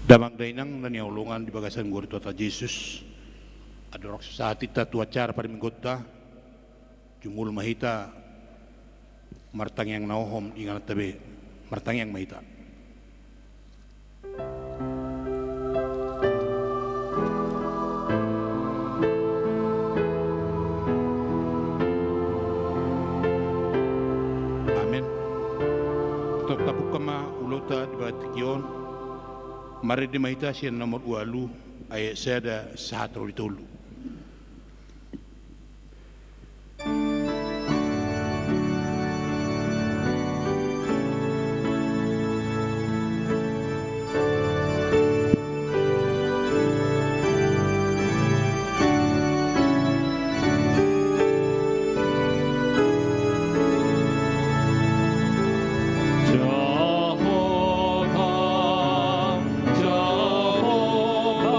Damang dainang naniaulungan di bagasan guri tuata Jesus. Adorok saat ita tu acara pada minggota. Jumul mahita martang yang nauhom ingat tabe martang yang mahita. Amin. Tok tapuk kama ulota di batikion. Mari di mahita siya nomor ualu ayat saya sahatro ditulu. Jehovah, Jehovah,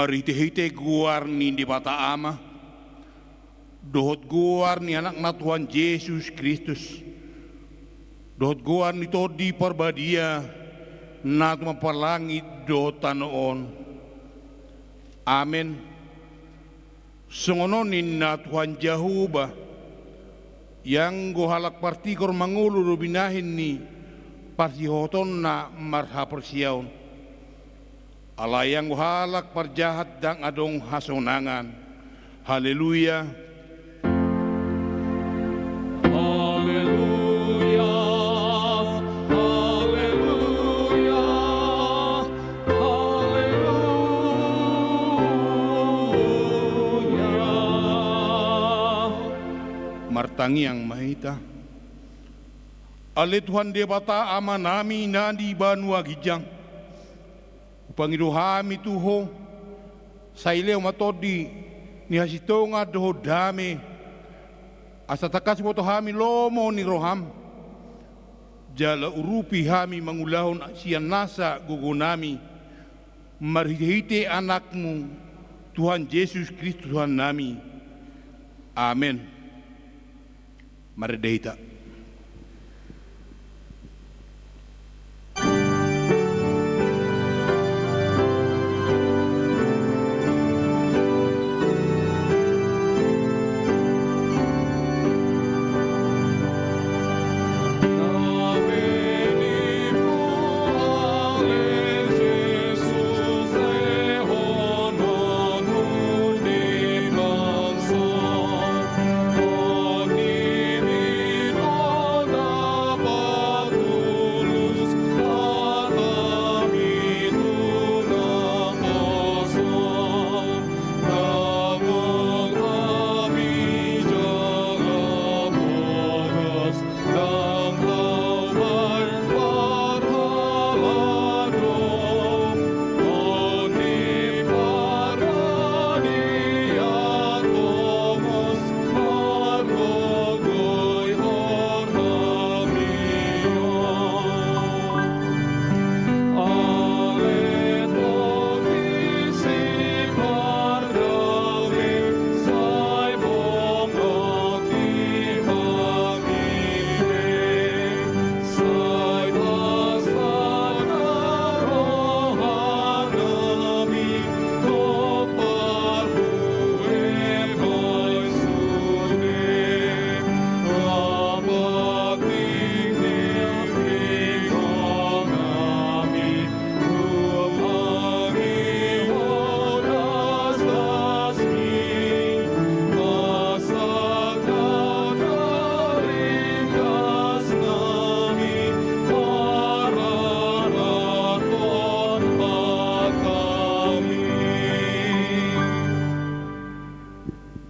Marite-hite guar ni di bata ama, dohot guar ni anak na Tuhan Yesus Kristus, dohot guar ni todi parbadia, na tumapalangit dohot tanoon. Amen. Songononin na Tuhan Jehovah, yang gohalak partikor mangulu rubinahin ni partihoton na marha persiaon. Allah yang gohalak parjahat dang adong hasonangan. Haleluya. Haleluya. Haleluya. Haleluya. Martangi yang mahita. Ale Tuhan debata ama nami nadi banua gijang. Pangiruhami tuho saileo matodi ni hasitonga doho dame asa takas moto hami lomo ni roham jala urupi hami mangulahon sian nasa gugunami marhite anakmu Tuhan Yesus Kristus Tuhan nami. Amen. Maredehita.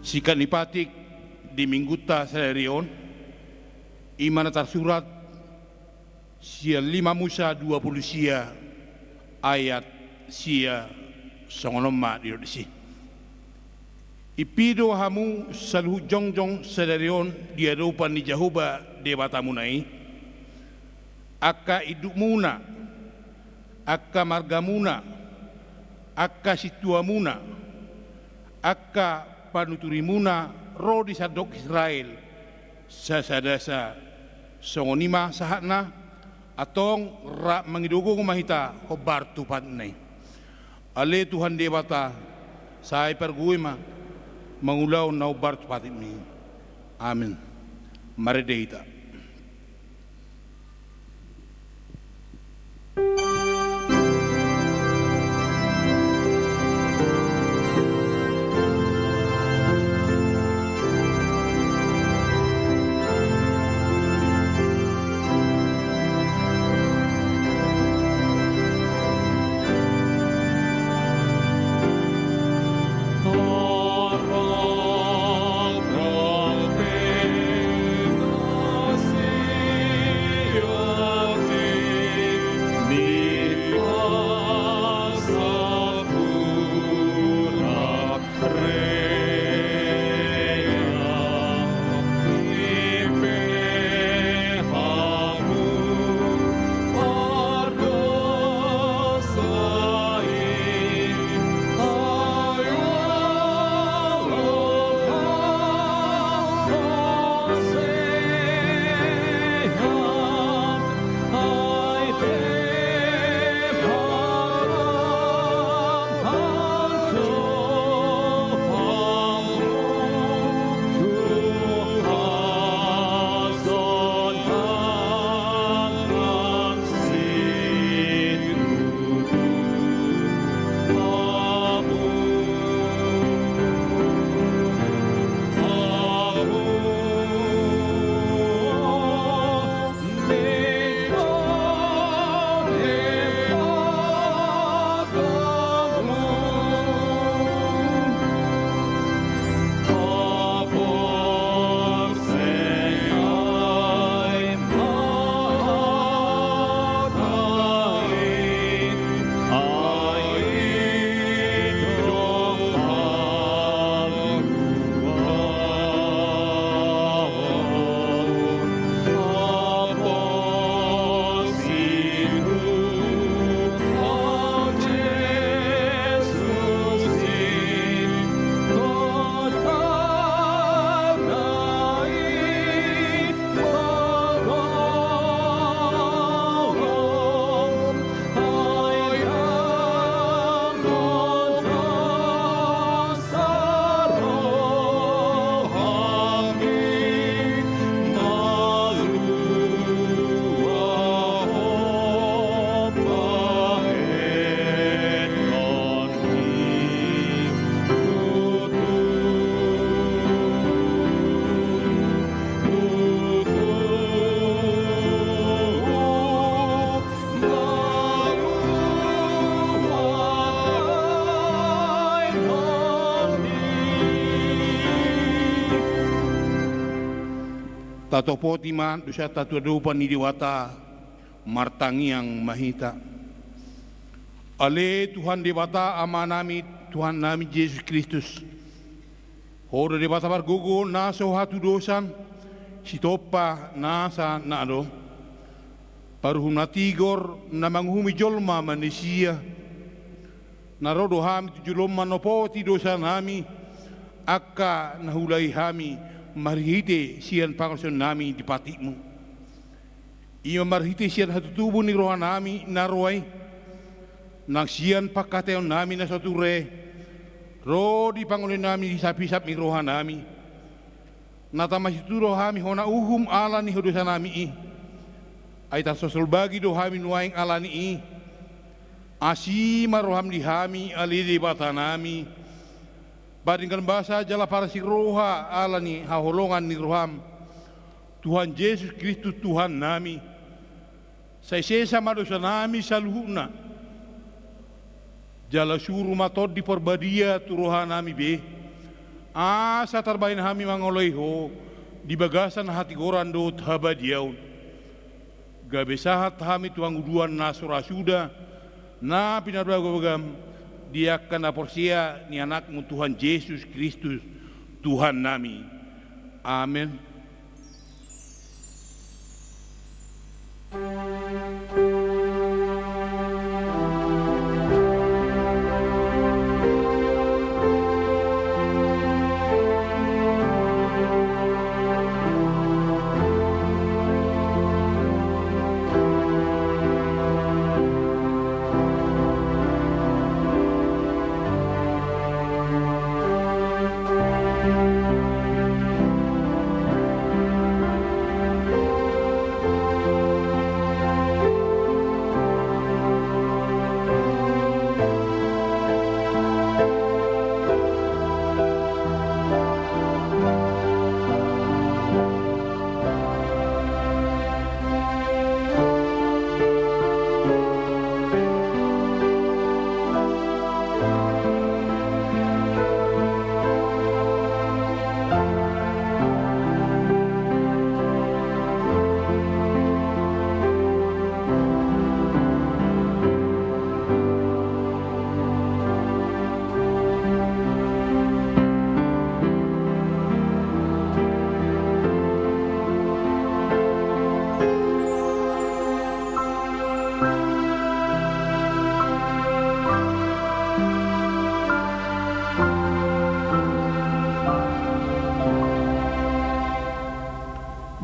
Sikan ipatik di mingguta selerion imana tersurat sia 5 Musa 20 sia ayat sia songonoma diodisi. Ipido hamu saluhu jongjong selerion diadopan ni Jehovah debata munai akka idumuna akka margamuna akka situamuna akka panuturimuna rodi sadok Israel sasadasa songonima sahatna atong ra mangidugo mahita kobar tupat nai ale Tuhan debata sai perguima mangulaw na ubar tupat ini. Amin. Maredehita. Harap Tato potima dusa tatu adupan ni diwata martangiang mahita. Ale Tuhan Dewata ama nami Tuhan nami Yesus Kristus. Horo Dewata bargogo naso hatu dosan sitopa nasa nado. Paruhum natigor na manghumi jolma manusia. Narodo hami tujuloma no poti dosa nami. Akka nahulai hami marhite sian pangason nami di patimu. Ia marhite sian hatu tubuh ni rohan nami naruai. Nang sian pakateon nami na satu re, ro di pangulin nami di sapi-sap mi rohan nami. Nata masitu rohami hona uhum ala ni hodosa nami i. Aita sosol bagi dohami nuaing ala ni i. Asima roham di hami alidi bata nami. Badingkan bahasa jala para si roha ala ni haholongan ni roham. Tuhan Yesus Kristus Tuhan nami. Saya sesa madosa nami saluhuna. Jala suruh matod di perbadia turuhan nami be. Asa terbain hami mangoleho di bagasan hati goran do habadiaun. Gabe sahat hami tuang uduan nasura suda na pinadua gobagam dia kana porsia ni anakmu Tuhan Yesus Kristus Tuhan nami. Amin.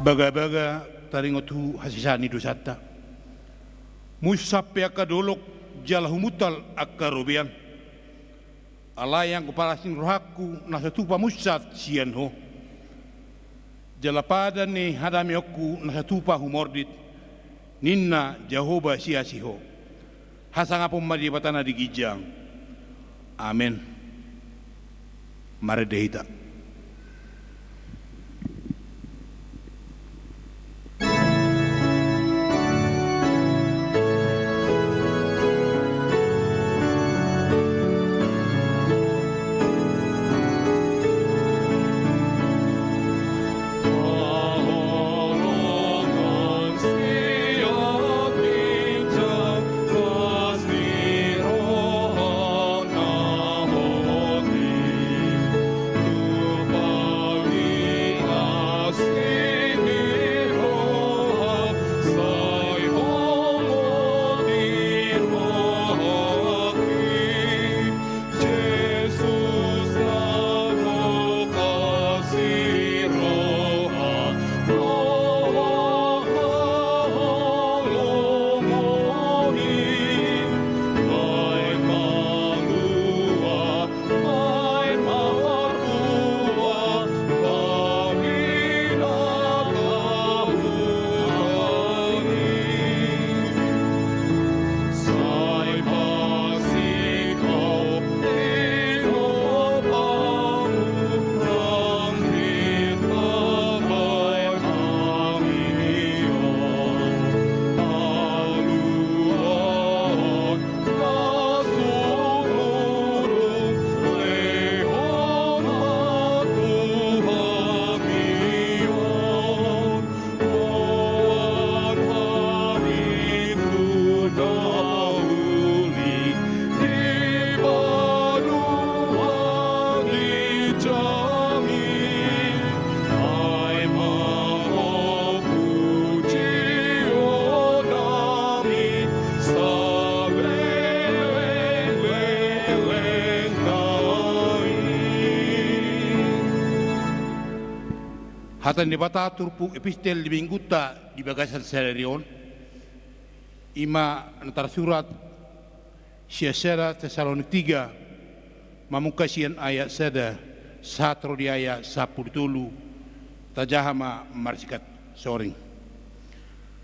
Baga-baga taringotu hasisani dosata. Musape akadolok jala humutal akarobian. Alayang kupalasin rohaku nasatupa musat sian ho. Jala pada ni hadami oku nasatupa humordit. Ninna Jehovah siasiho. Hasangapom madibatana di gijang. Amin. Mari dehita. Tuhan Hatan di bata turpu epistel di mingguta di bagasan serion. Ima antara surat Syasara Tesalonik 3 mamukasian ayat sada satro di ayat 10 tajahama marsikat soring.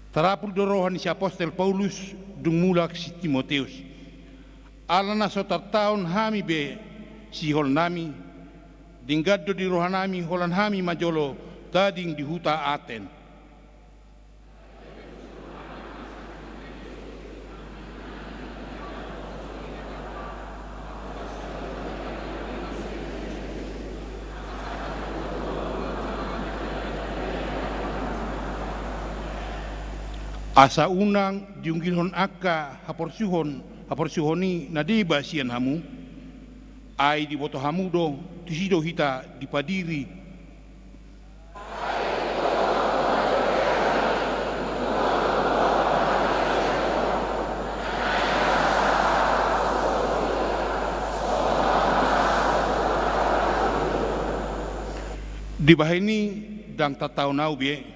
Tarapul dorohan si Apostel Paulus dumulak si Timoteus. Alana sotar taon hami be si hol nami dinggaddo di rohanami holan hami majolo tading di huta Aten. Asa unang diunggilhon aka haporsuhoni nadiba sian hamu ai di boto hamudo tisido hita dipadiri di bahini dang tatau nau bie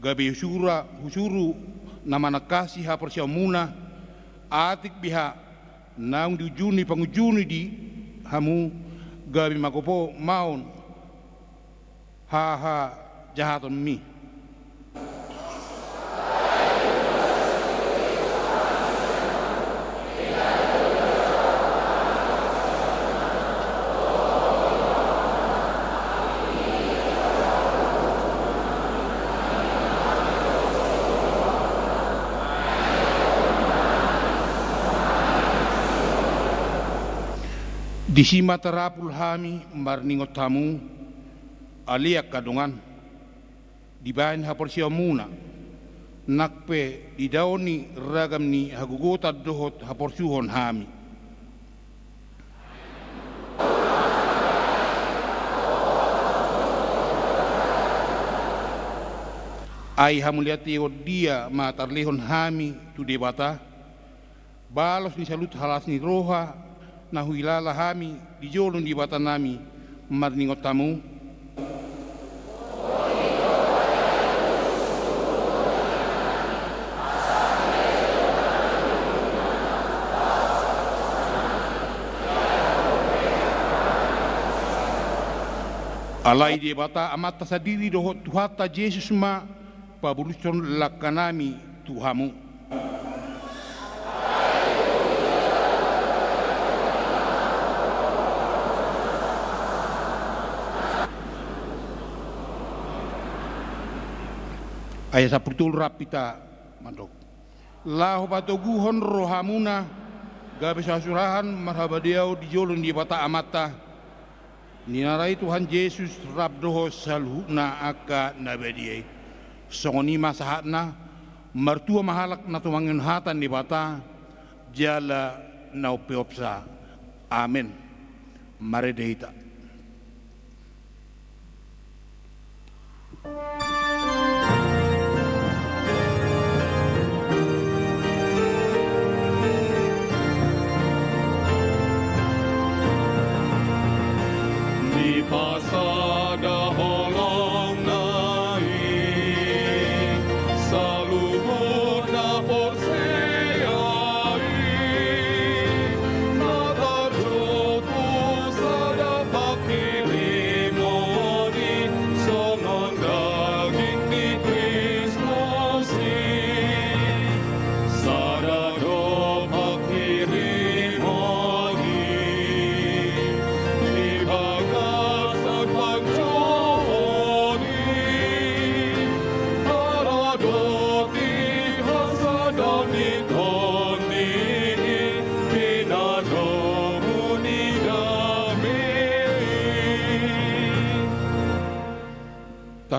gabi husuru nama nakasi haporsia muna atik biha naung diujuni pangujuni di hamu gabi makopo maun ha jahaton mi di sima terapul hami marningot tamu aliak kadongan di bahan haporsia muna nakpe di daoni ragam ni hagugota dohot haporsuhon hami ai hamuliati dia matarlehon hami tu debata balos ni salut halas ni roha na huilala hami di jolon di bata nami marningot tamu alai di bata amata sadiri dohot tuhata Yesus ma pabuluson lakanami tuhamu ayah saputul rapita mandok lahu patoguhon rohamuna gabe sasurahan marhabadiau di jolon di bata amata ninarai Tuhan Yesus rabdoho salhuna aka nabadiai songoni masahatna martua mahalak na tumangin hatan di bata jala naupeopsa amin mare deita Pasada holong nai saluhut na porseai nadarjotu sada pakirimoni songon daging ni Kristusi sada do pakirimoni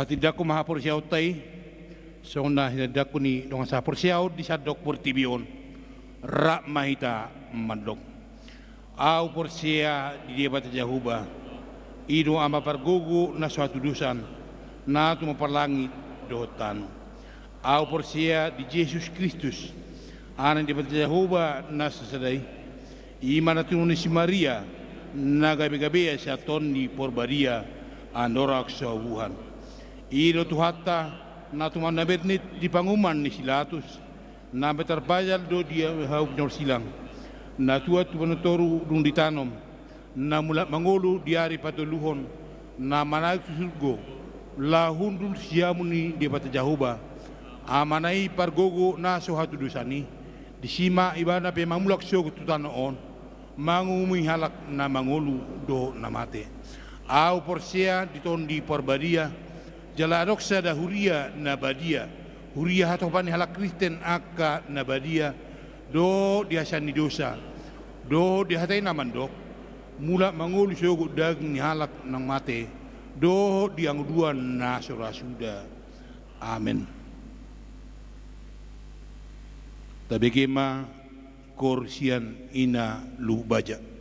tidak ko mahapursiyaw tay so na hinadak ko ni dong sa pursiyaw di sa dok portibion ra mahita mandok au porsiya di debat jahuba ido ama pargugu na suatu dusan na tumaparlangit dotan au porsiya di Yesus Kristus anan debat jahuba na sasaday iman natin ni si Maria na gabi-gabi sa ton ni porbaria anorak sa uhan Ilo tuhata na tumanabit ni di panguman ni silatus na betarbayal do dia hau nyor silang na tua tumanatoru dung ditanom na mula mangolu diari patuluhon na manay susulgo la hundul siamuni di bata jahuba amanai pargogo na sohatu dusani di sima ibana pe mamulak syo tutanoon mangumi halak na mangolu do namate au porsia ditondi porbadia jala roksa da huria na badia huria hatopani halak Kristen aka na badia do diasani dosa do dihatai namandok mula mangolu syo daging ni halak nang mate do diangduan na surasuda amen. Tabigima korsian ina lubaja.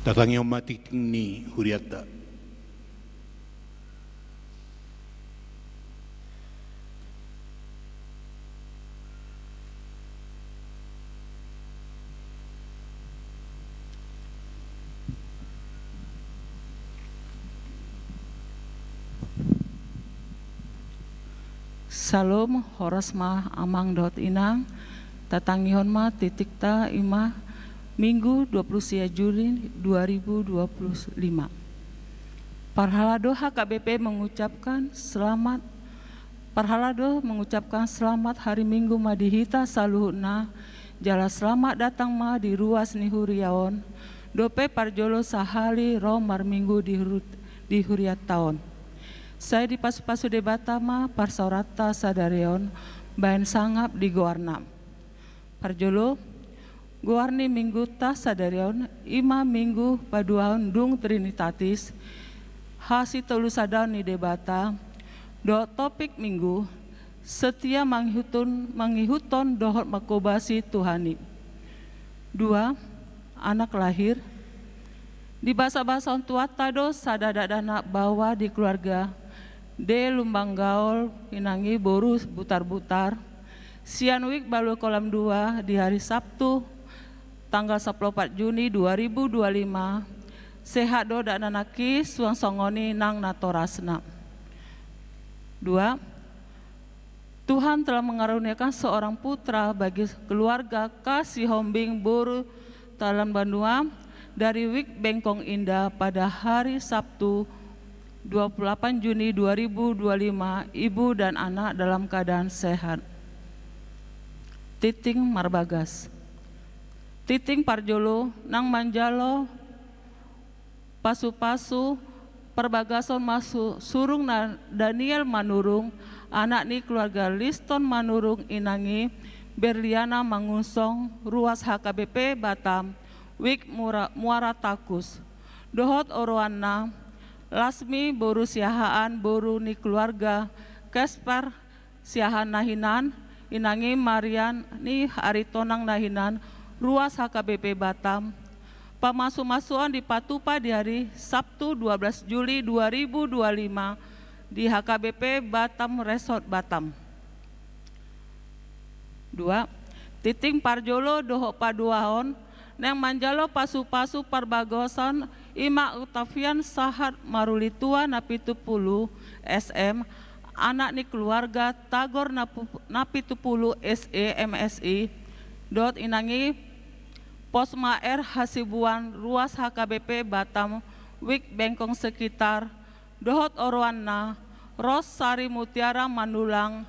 Tatangyo matiting ni huriata. Salom horas ma amang dot inang tatangihon ma titik ta ima Minggu 20 Juli 2025. Parhalado HKBP mengucapkan selamat hari Minggu madihita saluhuna jala selamat datang ma di ruas nihuriaon dope parjolo sahali romar minggu di huriat tahun. Saya di pasu-pasu debatama parsaurata sadareon bahan sangap di Goarnam. Parjolo Goarni minggu ta sadareon ima minggu paduaon dung trinitatis hasi telu sadaon ni debata do topik minggu setia manghihuton dohot makobasi Tuhani. 2. Anak lahir di bahasa-bahasa tuata do sadadadana bawa di keluarga de lumbang gaul inangi boru butar-butar sianwik balu kolam 2 di hari Sabtu tanggal 14 Juni 2025 sehat do dan nanaki suang songoni nang natorasna. 2. Tuhan telah mengaruniakan seorang putra bagi keluarga kasih hombing boru Talan Bandua dari Wik Bengkong Indah pada hari Sabtu 28 Juni 2025, ibu dan anak dalam keadaan sehat. Titing Marbagas. Titing Parjolo nang manjalo pasu-pasu perbagason masuk surung na Daniel Manurung anak ni keluarga Liston Manurung inangi Berliana Mangunsong ruas HKBP Batam Wik Muara Takus dohot oroana Lasmi boru siahaan boru ni keluarga Kaspar siahan nahinan inangi Marian ni Aritonang nahinan ruas HKBP Batam pamasu-masuan di Patupa di hari Sabtu 12 Juli 2025 di HKBP Batam Resort Batam. 2. Titing Parjolo dohok paduahon neng manjalo pasu-pasu parbagosan ima utafian sahat marulitua napitupulu SM anak ni keluarga Tagor napitupulu SE MSI dot inangi Posma R Hasibuan ruas HKBP Batam Wik Bengkong sekitar dohot oroana Ros Sari Mutiara Manulang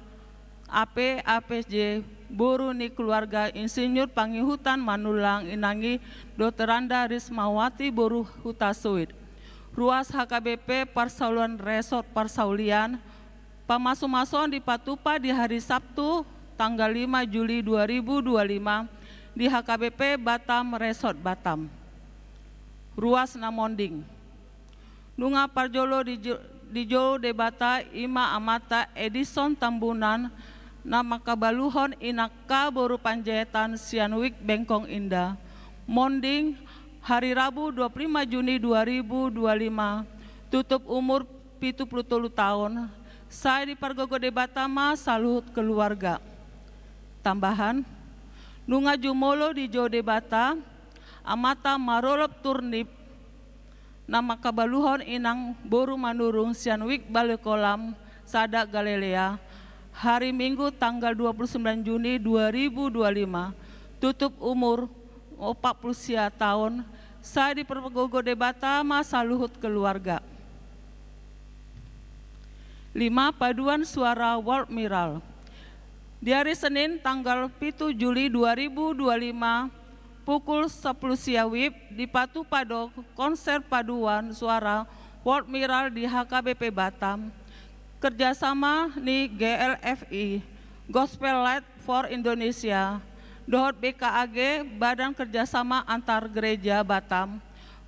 AP APJ boru ni keluarga Insinyur Pangihutan Manulang inangi Dr. Randa Rismawati boru Hutasuit ruas HKBP Parsaulian Resort Parsaulian pamasu-masuan di Patupa di hari Sabtu tanggal 5 Juli 2025 di HKBP Batam Resort Batam ruas Namonding Nunga Parjolo di Jo Debata Ima Amata Edison Tambunan nama kabaluhon inaka boru panjaitan Sianwik Bengkong Indah Monding hari Rabu 25 Juni 2025 tutup umur 73 tahun saya di Pargogo Debatama salut keluarga. Tambahan Nunga Jumolo di Jo Debata Amata Marolop Turnip nama kabaluhon inang boru manurung Sianwik Balekolam Sadak Galilea hari Minggu tanggal 29 Juni 2025 tutup umur 40 tahun saya di Pargogo Debatama saluhut keluarga. 5. Paduan suara World Miral di hari Senin tanggal 7 Juli 2025 pukul 10 siawib di Patupado konser paduan suara World Miral di HKBP Batam kerjasama ni GLFI Gospel Light for Indonesia dohot BKAG Badan Kerjasama Antar Gereja Batam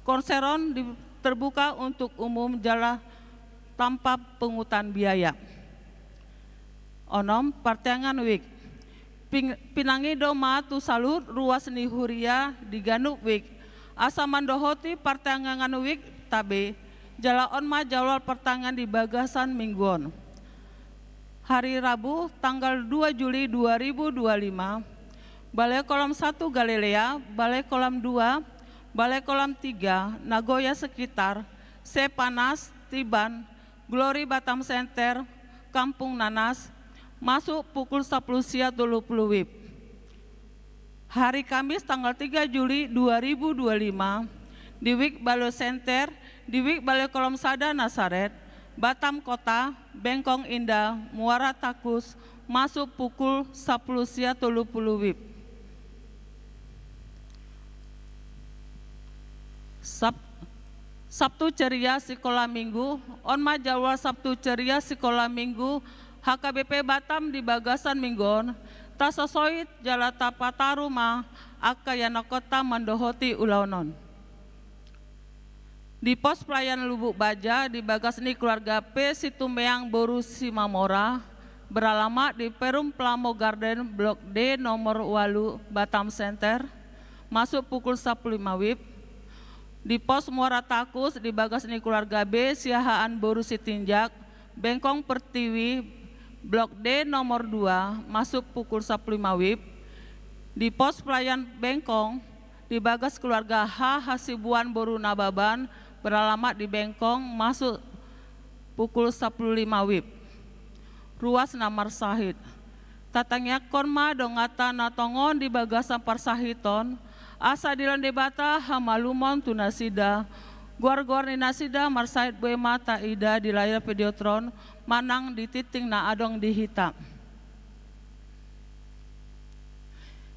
konseron terbuka untuk umum jala tanpa pungutan biaya. Onom Partengan Wik Pinangi do matu salut ruas ni huria di Ganuk Wik asa mandohoti pertangangan wik tabe jalaon ma jawal pertangan di bagasan mingguon. Hari Rabu tanggal 2 Juli 2025, Balai Kolam 1 Galilea, Balai Kolam 2, Balai Kolam 3, Nagoya sekitar, Sepanas, Tiban, Glory Batam Center, Kampung Nanas, masuk pukul 10 siang 20 WIB. Hari Kamis tanggal 3 Juli 2025, di Wik Balai Center, di Wik Balai Kolam Sada Nasaret, Batam Kota, Bengkong Indah, Muara Takus, masuk pukul 10 siang 30 WIB. Sabtu ceria sekolah minggu, onma Jawa Sabtu ceria sekolah minggu, HKBP Batam di bagasan minggon, tasasoit jalata pataruma, akayana kota mandohoti ulaunon. Di pos pelayanan Lubuk Baja di Bagasni keluarga P Situmeang Boru Simamora beralamat di Perum Plamo Garden Blok D nomor 8 Batam Center masuk pukul 15 WIB. Di pos Muara Takus di Bagasni keluarga B Siahaan Boru Sitinjak Bengkong Pertiwi Blok D nomor 2 masuk pukul 15 WIB. Di pos pelayan Bengkong di Bagas keluarga H Hasibuan Boru Nababan beralamat di Bengkong masuk pukul 15 WIB. Ruas Namar Sahid. Tatangnya konma dongata natongon di bagasan parsahiton, asa dilan debata hamalumon tunasida, guar-guar ni nasida marsahid buema taida di layar videotron, manang di titing na adong dihitam.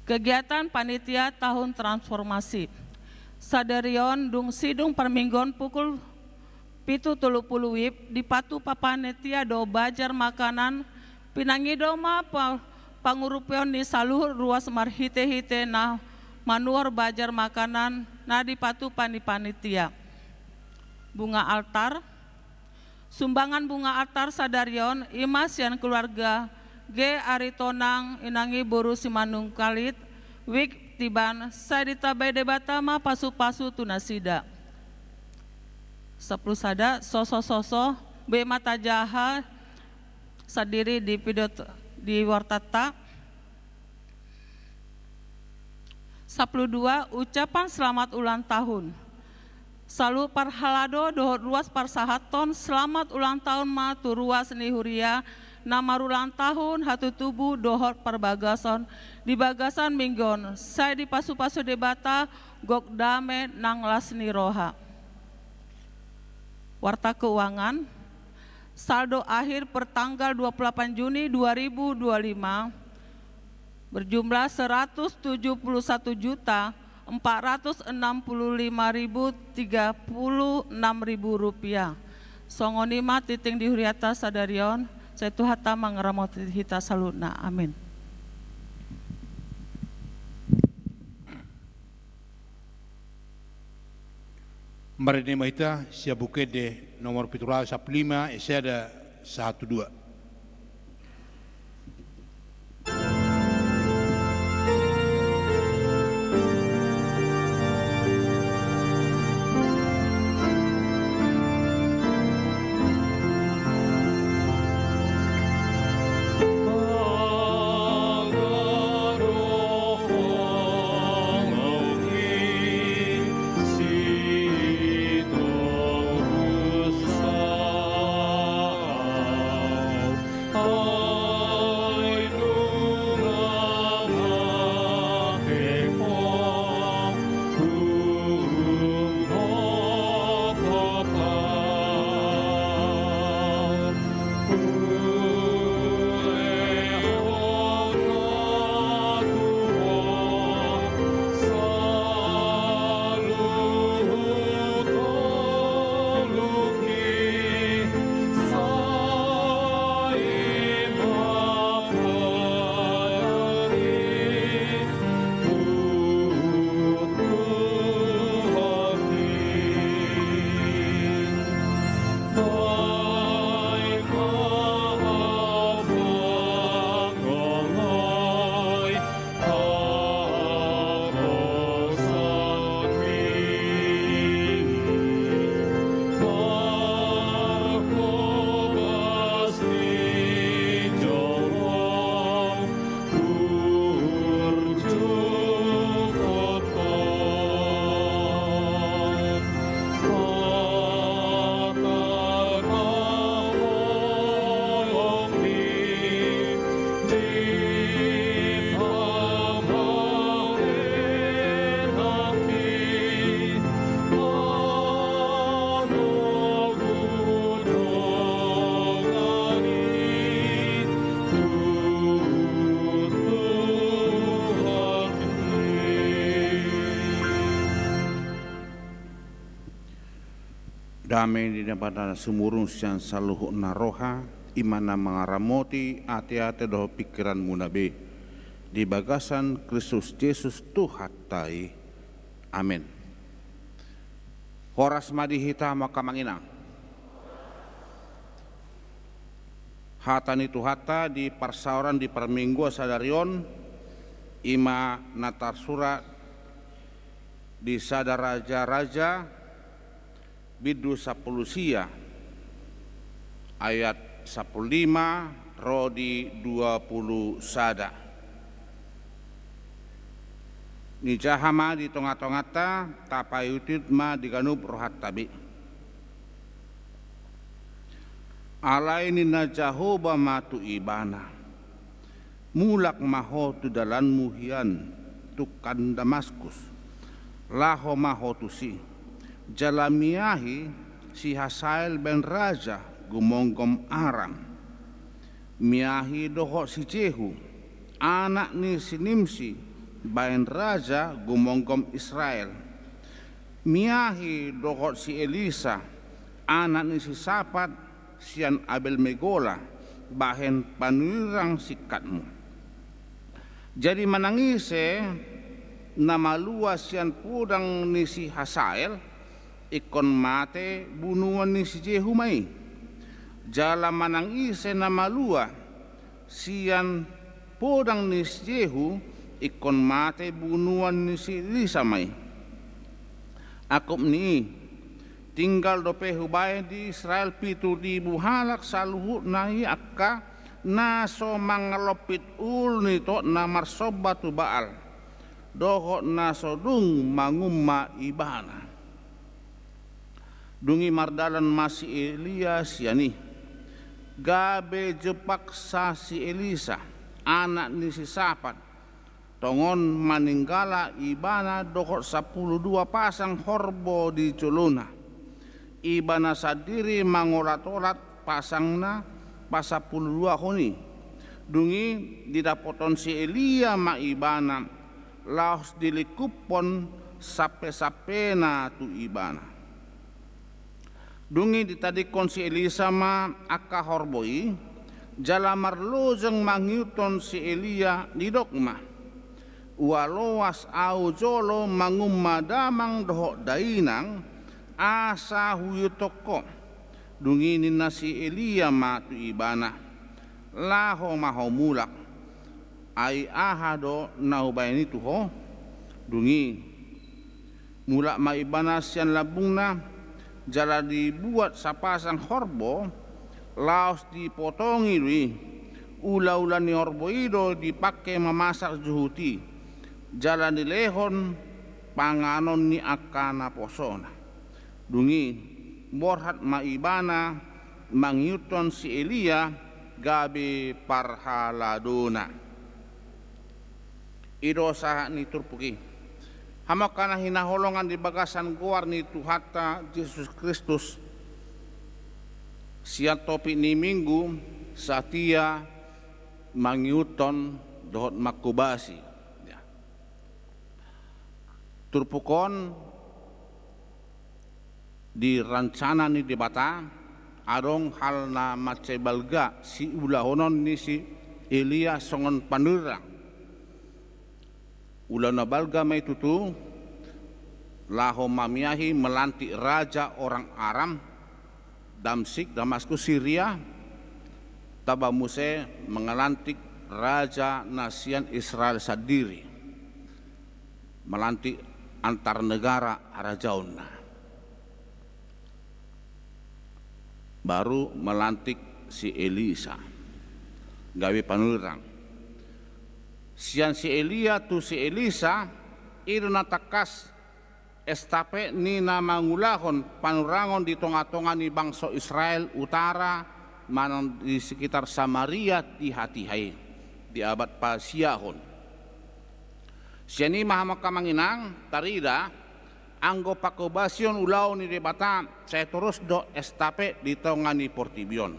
Kegiatan panitia tahun transformasi. Sadarion dung sidung perminggon pukul 7.30 WIB di patu papanitia do bajar makanan pinangido ma pangurupion ni saluhur ruas marhite-hite na manuar bajar makanan na di patu panitia. Bunga altar, sumbangan bunga altar sadarion imas yang keluarga G Aritonang inangi Boru Simanung Kalit Wik Tiban sadita bede batama pasu-pasu tunasida. 10 sada soso be mata jaha sadiri di video di wartata. 12 ucapan selamat ulang tahun. Salu parhalado dohot ruas parsahaton selamat ulang tahun ma tu ruas nihuria nama ulang tahun hatu tubuh dohot perbagason di bagasan minggon saya di pasu-pasu debata gok dame nang lasni roha. Warta keuangan saldo akhir pertanggal 28 Juni 2025 berjumlah 171.465.036.000 rupiah. Songonima titing di huriata sadarion saya tuhata mangeramot hita salutna. Amin. Marini mahita sia bukede nomor pitulah 15 ada 12. Damai di daripada sumurung siang saluhu na roha, imana mengaramoti ate-ate doh pikiran munabe. Di bagasan Kristus Yesus Tuhan tai. Amin. Horas madihita maka manginang. Hatani tuhata di parsauran di perminggu sadarion, ima natar surat di sada raja-raja bidu sapulusia ayat 15 rodi 20 sada. Nijahama di tonga-tongata tapayutid ma diganub rohat tabi. Alai ni na Jahoba matu ibana. Mulak maho tu dalan muhian tukan Damaskus. Laho maho tu si. Jalamiahi si Hasael ben Raja gumonggom Aram. Miahi doho si Jehu. Anak ni si Nimsi ben Raja gumonggom Israel. Miahi doho si Elisa. Anak ni si Safat sian Abel Megola bahen panirang sikatmu. Jadi menangise nama luas sian pudang ni si Hasael ikon mate bunuan ni si Jehu mai. Jala menangise nama luas sian pudang ni si Jehu ikon mate bunuan ni si Elisa mai. Akop ni tinggal dope hubay di Israel 7,000 halak saluhut nahi akka naso mangalopit ul nito na marsoba tu Baal doho naso dung mangumma ibana dungi mardalan masih Elia siani gabe jepak sa si Elisa anak ni si Safat tongon maninggala ibana doho 12 pasang horbo di culuna ibana sadiri mangorat-orat pasangna pasapuluh honi dungi didapoton si Elia ma ibana laos dilikupon sape-sapena tu ibana dungi ditadikon si Elisa ma akka horboi jalamar lojeng mangiuton si Elia di dokma waloas au jolo mangumma damang doho dainang asa huyutoko dungini nasi Elia matu ibana laho maho mulak ai ahado naubaini tuho dungi mulak ma ibana sian labungna jala dibuat sapasang horbo laos dipotongi lui ula-ula ni horbo ido dipakai memasak juhuti jala dilehon panganon ni akana posona dungi borhat maibana mangyuton si Elia gabi parhaladona ido saha ni turpuki hamakana hinaholongan di bagasan guar ni Tuhata Yesus Kristus siat topi ni minggu satia mangyuton dohot makubasi ya. Turpukon di rancana ni debata adong hal na macebalga si ulahonon ni si Elia songon panurang ulana balga may tutu laho mamiahi melantik raja orang Aram Damsik Damaskus Syria taba Muse mengelantik raja nasian Israel sadiri melantik antar negara arajauna baru melantik si Elisa gawe panurang sian si Elia tu si Elisa irna takas estape ni nama ngulahon panurangon di tonga-tonga ni bangsa Israel utara manang di sekitar Samaria di hatihai di abad pasiahon siani mahamaka manginang tarida anggo pakobasion ulau ni debata saya terus do estape di tongani portibion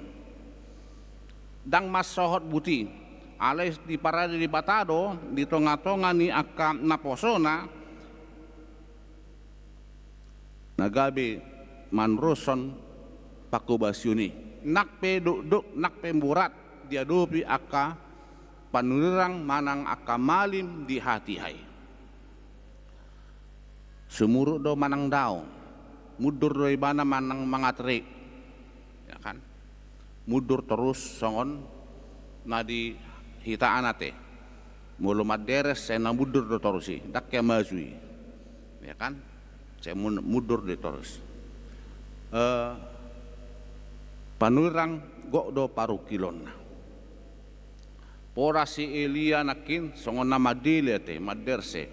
dang mas sohot buti alais di parade di batado di tonga-tonga ni akka naposona nagabe manroson pakubasyuni nakpe duk nakpe murat diadopi aka panurang manang aka malim di hati hai sumuruk do manang daw mudur do ibana manang mangatrik ya kan mudur terus songon na di hitaan ate mulu maderes saya na mudur do terusi dak ya mazui ya kan saya mudur do terus panurang gok do paru kilon pora si Elia nakin songon nama dile te maderse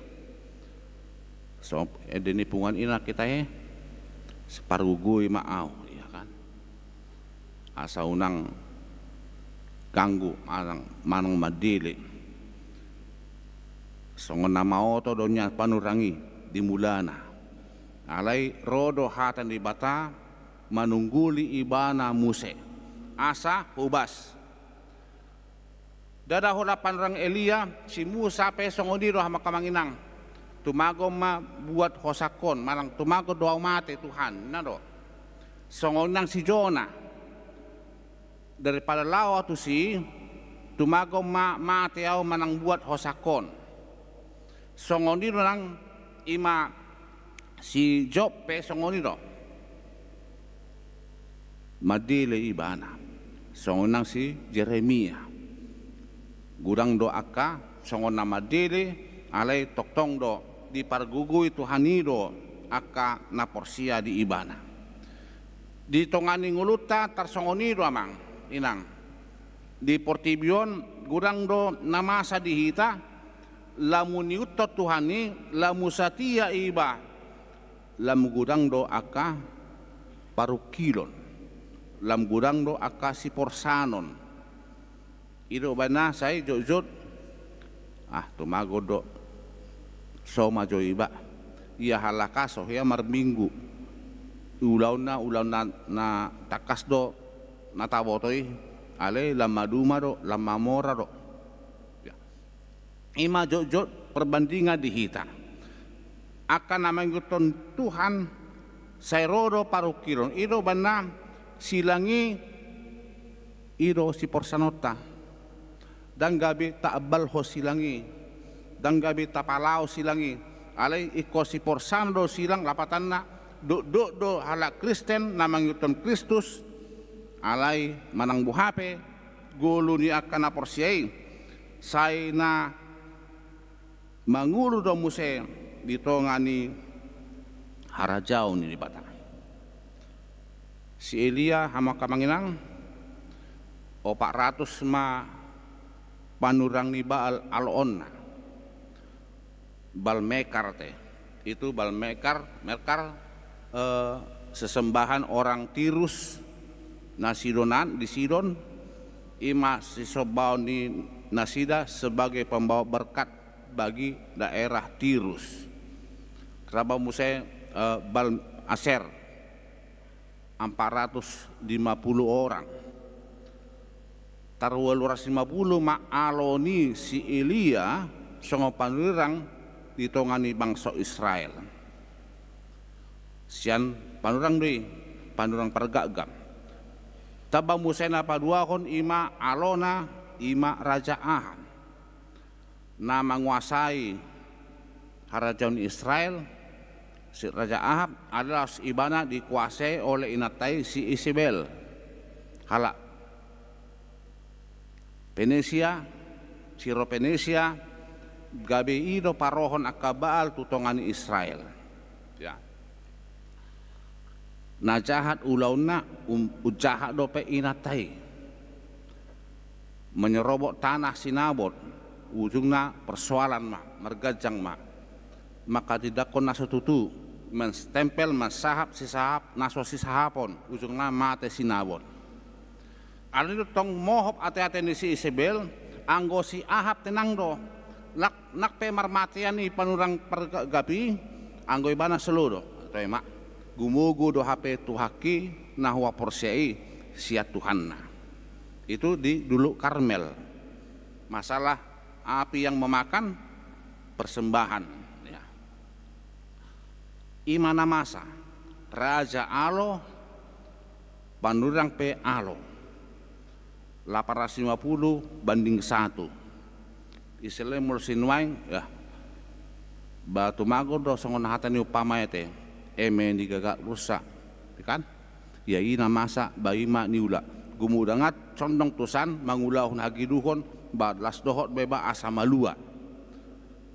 so edeni pungan ina kita separugui maau ya kan asa unang ganggu manang madile songon nama oto donya panurangi di mulana alai rodo hatan di bata manungguli ibana muse asa hubas dada hola panrang Elia si Musa pe songoniro hama kamanginang tumago ma buat hosakon malang tumago doa mate Tuhan nado songonang si Jona daripada lawa tu si tumago ma mate au manang buat hosakon songoniro nang ima si Job pe songoniro madile ibana songonang si Jeremia gudang do aka songon nama dele alai toktong do di pargugui Tuhanido aka na porsia di ibana di tongani nguluta tarsongonido amang inang di portibion gudang do namasa dihita lamu niutot Tuhani lamu satia iba lamu gudang do aka parukilon lam gudang do aka si porsanon ido bana saya jojot tumago do soma jo iba ia halakaso ya marminggu ulau na takas do na tabotoi ale lama duma do lama mora do ya. Ima jojot perbandingan dihita akan namangguton Tuhan saya rodo parukiron ido bana silangi ido si porsanota dan gabi taabal ho silangi dan gabi tapalau silangi alai iko si porsando silang lapatanna do hala Kristen namang yuton Kristus alai manang buhape gulu ni akan aporsiai sai na mangulu do muse ditongani harajau ni di batang si Elia hama kamanginang 400 ma panurang ni Baal Alon Balmekar te itu Balmekar sesembahan orang Tirus Nasidonan di Sidon ima sisobau ni Nasida sebagai pembawa berkat bagi daerah Tirus keraba musai Bal Aser 450 orang tarwaluras 50 ma'aloni si Elia songo panurang ditongani bangsa Israel sian panurang doi panurang pergagam tabang musena paduakon ima alona ima Raja Ahab na menguasai harajaun Israel si Raja Ahab adalah ibana dikuasai oleh inatai si Isabel halak Venesia, Siro Venesia, gabe ido parohon akabaal tutongani Israel. Ya. Najahat ulauna ujahat dope inatai. Menyerobok tanah sinabot, ujungnya persoalan mergajang maka tidak kon nasututu menstempel masahap si sahap naso si sahapon ujungnya mate sinabot. Alito tong mohop ate-ate ni si Isabel anggo si Ahab tenang do nakpe marmatian ni panurang pergapi anggo ibana seluruh atau emak gumugu do HP tuhaki nahwa porsiai sia Tuhanna itu di dulu Karmel masalah api yang memakan persembahan ya. Imana masa Raja Alo Panurang pe Alo 850 banding 1. Istilahnya mul sinwaing ya batu mago do songon hatan upama ete eme ni gagak rusak kan ya ina masa bayi ma niula gumudangat condong tusan mangulahun hagiduhon badlas dohot beba asa malua.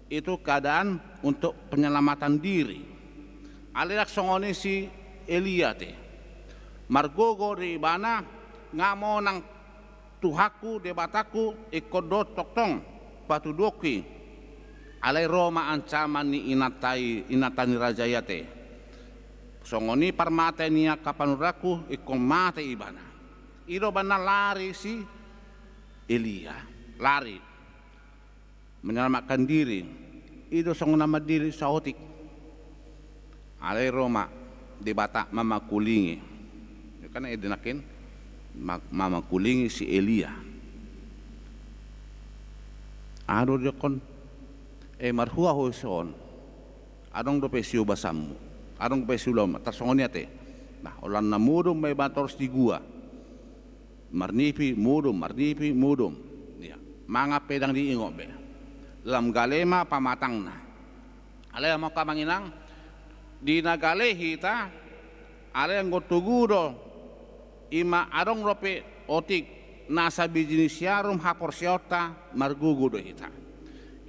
Itu keadaan untuk penyelamatan diri. Alirak songoni si Elia te margogo di bana ngamo nang tuhaku debataku ikodot toktong batu doki alai Roma ancaman ni inatani rajayate songoni parmate niya kapanuraku ikon mate ibana iro bana lari si Elia lari menyelamatkan diri itu songon nama diri saotik alai Roma di batak mama kulingi karena edenakin mama kulingi si Elia ado dia kon marhua hoison adong do pesio basamu adong pesio lom tarsongoni ate nah olan namudum may bators di gua marnipi mudum ya manga pedang di ingobe lam galema pamatangna alay mo kamanginang di nagale hita alay ang gotugudo ima adong rope otik nasa bijinisiarum haporsiota margugudo hita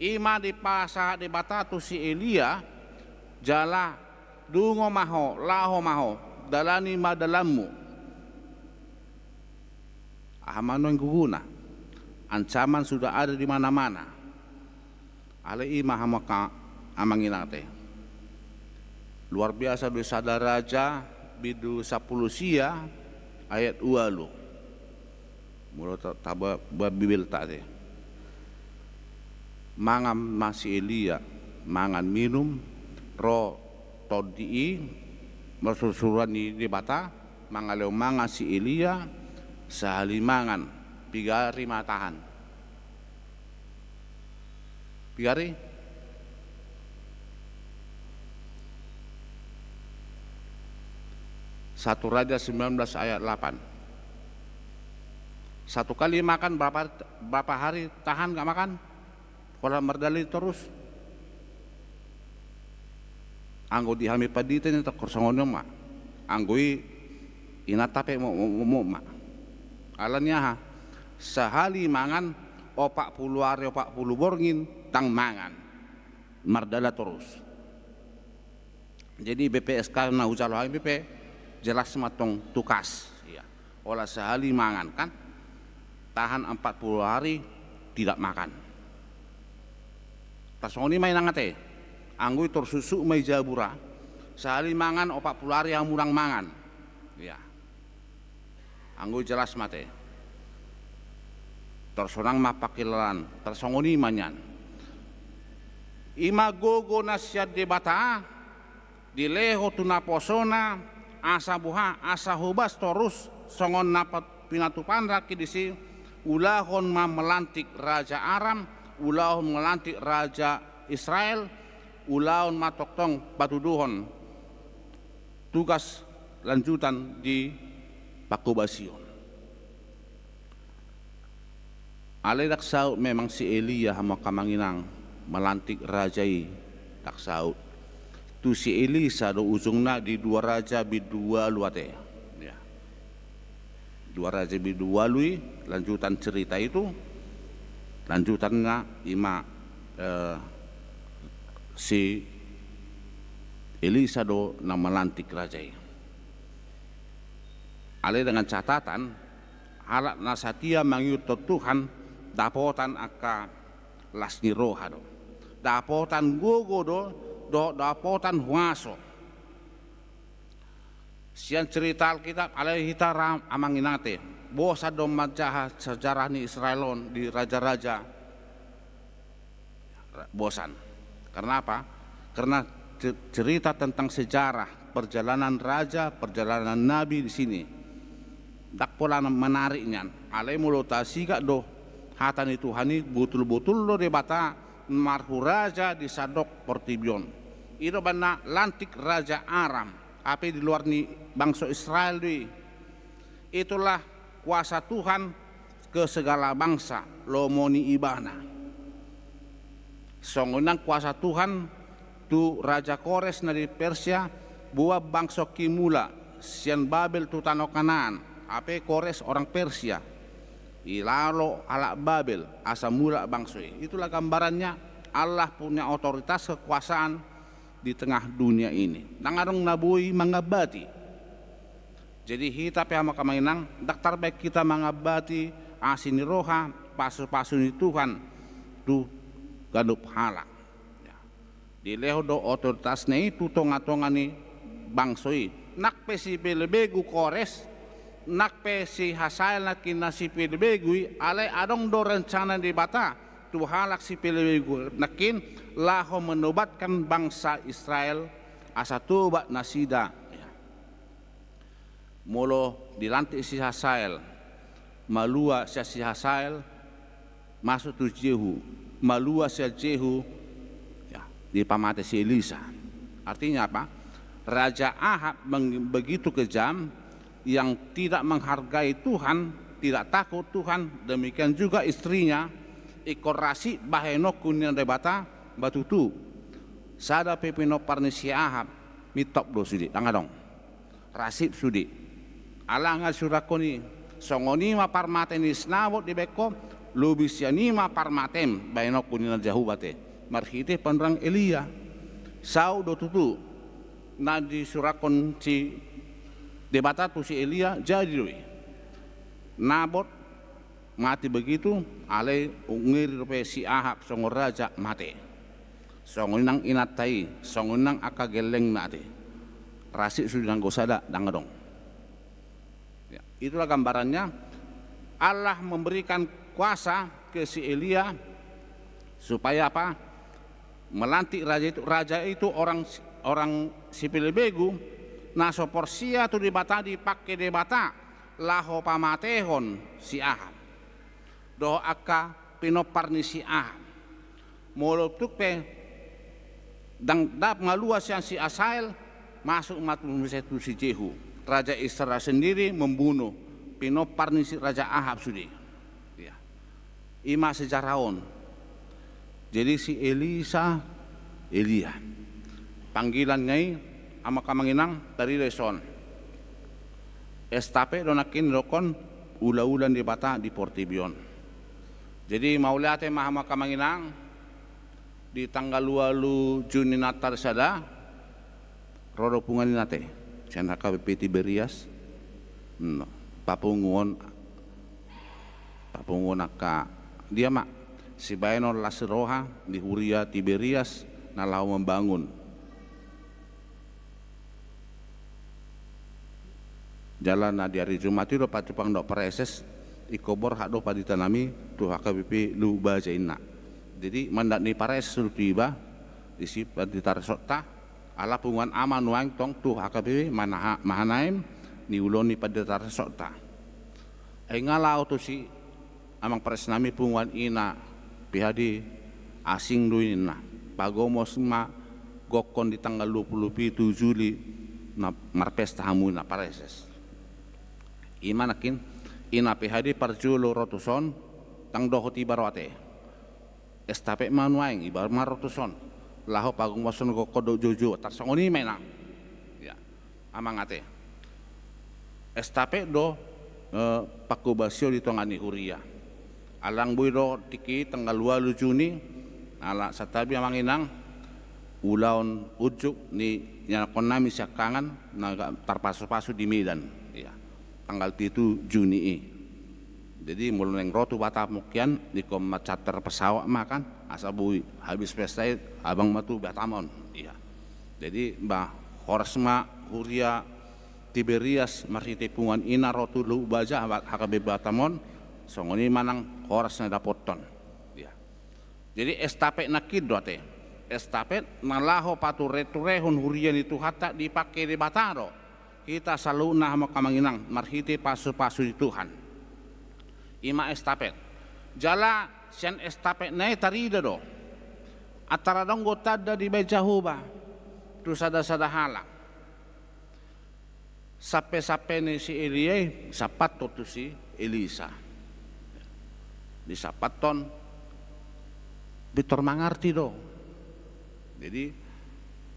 ima di pasa di batatu si Elia jala dungo maho laho maho dalani madalammu ahamano yang guguna ancaman sudah ada di mana-mana ale ima hamaka amanginate luar biasa do sada raja bidu 10 sia ayat 2 mulo taba babil tade mangan masih Elia mangan minum ro todi masusuran di bata mangaleu mangan si Elia sahali mangan pigari matahan pigari Satu Raja 19 ayat 8 satu kali makan berapa hari tahan gak makan kalau merdali terus anggo dihami paditen itu korsongonyo ma anggoi inatape mo ma alannya ha sahali mangan 40 hari 40 borngin tang mangan merdala terus jadi BPSK na ujalo BP jelas matong tukas ya olah sehari mangan kan tahan 40 hari tidak makan tasongoni may nangate anggoy torsusu may jabura sehari mangan 40 hari yang murang mangan ya anggoy jelas mate torsonang mapakilalan tersongoni manyan ima gogo nasyad debata dileho tunaposona asa buha asa hubas torus songon napat pinatupan raki disi ulahon ma melantik raja Aram ulahon melantik raja Israel ulahon matoktong batuduhon tugas lanjutan di Pakubasion aledak saud memang si Elia hama kamanginang melantik rajai tak saud tu si Elisa do ujungna di 2 Raja bidua luate ya 2 Raja bidua lui lanjutan cerita itu lanjutannya ima si Elisa do nama lantik rajai ale dengan catatan alat nasatia mangyutot Tuhan dapotan aka lasni rohado dapotan gogo do dapotan huaso sian cerita Alkitab alai hita amanginate bosa do majaha sejarah ni Israelon di raja-raja bosan karena apa karena cerita tentang sejarah perjalanan raja perjalanan nabi di sini dak pola menariknya alai mulutasi gak do hatan itu hani betul-betul do debata marhu raja di Sadok Portibion itu bana lantik raja Aram Api di luar ni bangsa Israel di. Itulah kuasa Tuhan ke segala bangsa lomoni ibana. Songonang kuasa Tuhan tu Raja Kores dari Persia buat bangsa Kimula sian Babel tu tanah Kanaan. Ape Kores orang Persia. Ilalo ala Babel asa mula bangsa. Itulah gambarannya Allah punya otoritas kekuasaan di tengah dunia ini. Nangarong nabui mangabati. Jadi kita pihak makamanginang daktar baik kita mangabati asini roha pasu-pasu ni Tuhan tu gadup halak. Ya. Di leho do otoritas ni itu tonga-tonga ni bangsoi. Nakpe si pelebegu Kores, nakpe si Hasael nakina si pelebegu, alay adong do rencana di bata tu halak si pelebegu nakin laho menobatkan bangsa Israel asa tubat nasida. Molo dilantik si Hasael, malua si Hasael masuk tu Jehu, malua si Jehu ya, dipamati si Elisa. Artinya apa? Raja Ahab begitu kejam yang tidak menghargai Tuhan, tidak takut Tuhan, demikian juga istrinya ikorasi baheno kuningan debata batu tu. Sada pepino parnisi Ahab mitop do sudi, tangadong. Rasib sudi. Alangan surakoni songoni ma parmaten isnawot di beko lubisiani ma parmatem bainok kunina jahubate marhite panrang Elia sau do tutu na di surakon si debata tu si Elia jadi doi Nabot mati begitu ale ungir rupe si Ahab songor raja mate songonang inatai songonang akageleng mate rasik sudah gosada dangadong. Itulah gambarannya Allah memberikan kuasa ke si Elia supaya apa? Melantik raja itu orang sipil begu naso porsia tu dibata dipakai debata laho pamatehon si Ahab do aka pinoparni si Ahab molo tukpe dang dap ngaluas yang si Asael masuk matu si Jehu. Raja Israel sendiri membunuh pinoparni Raja Ahab sudi. Ya. Ima sejarawan. Jadi si Elia. Panggilan ngai ama kamanginang dari leson. Estape donakin dokon ula-ulan di bata di Portibion. Jadi mauliate mahama kamanginang di tanggal 2 Juni Natal sada rodo pungan nate. Siya KBP Tiberias, papungon naka dia mak si Baino Laseroha di Huria Tiberias nalau membangun. Jalan na di hari Jumat itu patupang dok preses ikobor hak do paditanami tu HKBP lu bajaina. Jadi mandat ni pares sudah tiba isi paditarsota ala pungan aman wang tong tu HKBP mahanaim ni uloni paditarsota. Ngalau tu si amang pares nami pungan ina pihadi asing duina pagomos ma gokon di tanggal 27 Juli na marpesta hamuna pareses. Imanakin ina pihadi parjulo rotuson tang doho tiba roate. Estape manuaing ibar marotuson. Laho pagong masun ko kodo jojo tarsongoni mena. Ya. Amang ate. Estape do pakubasyo di tongani Huria. Alang buiro tiki tanggal 2 Juni ala satabi amanginang ulaon ujuk ni nyakon nami syakangan naga tarpasu-pasu di Medan. Ya. Tanggal 7 Juni. Jadi mulai rotu bata mukian di komat charter pesawat makan asabui habis pesta abang matu batamon. Iya. Jadi bah Horsma Huria Tiberias marhite pungan ina rotu lu baja HKB batamon songoni manang horsna dapoton. Iya. Jadi estafet nakid doate. Estafet nalaho patureturehun Huria itu hatta dipakai di bataro. Kita selalu nah makamanginang marhite pasu-pasu di Tuhan. Ima estafet jala sian estafet nae tarida do atara dong gotada di Bejahuba tu sada-sada halak Sape-sape ni si Elia sapat tu si Elisa. Di sapaton Bitor mangarti do. Jadi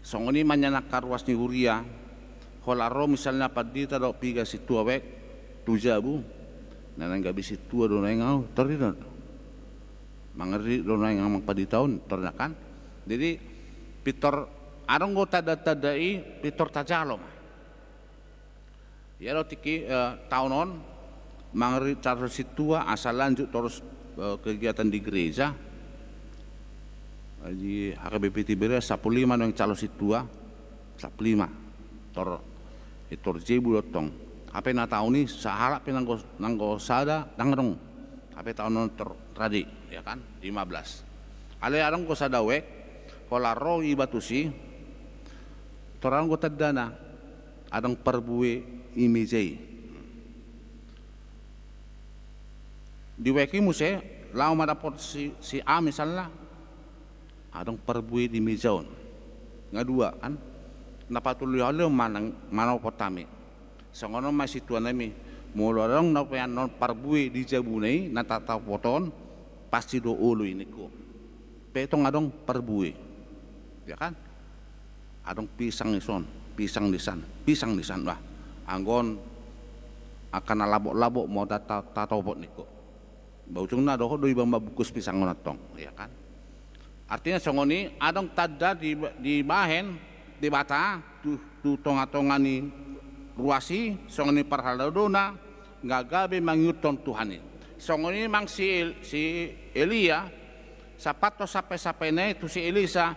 songoni manyanak karwas ni Uria. Holaro misalnya padita do piga si tua wek tujabu. Nanang gabi si tua do nengau terida. Mangerti do nengau mang paditaun ternakan. Jadi Bitor arong go tada-tadai Bitor tajalom. Ya lo tiki tahunon mangerti cara si tua asal lanjut terus kegiatan di gereja. Di HKBP Tiberia 15 yang calo situa 15 tor itor jebu dotong apa na tahu ni sahala nanggo sada dangrong apa tahun tertradi ya kan 15 ale arang ko sada wek kolaro ibatusi torang ko tadana adang perbue imejei di weki muse lau madapot si A misalnya adong perbui di mejaon ngadua kan napatuloy halo manang potami sangono masih tuan nami mulorong napayan non perbui di jabunai natata poton pasti do ulu ini ko petong adong perbui ya kan adong pisang disan wah anggon akan labok-labok mau tatobot niko baucung na do ibang mabukus pisang ngatong ya kan. Artinya songoni adong tada di bahen di bata tu tonga-tongani ruasi songoni parhaladona ngagabe mangyuton Tuhan ini. Songoni mang si Elia sapato sampai na itu si Elisa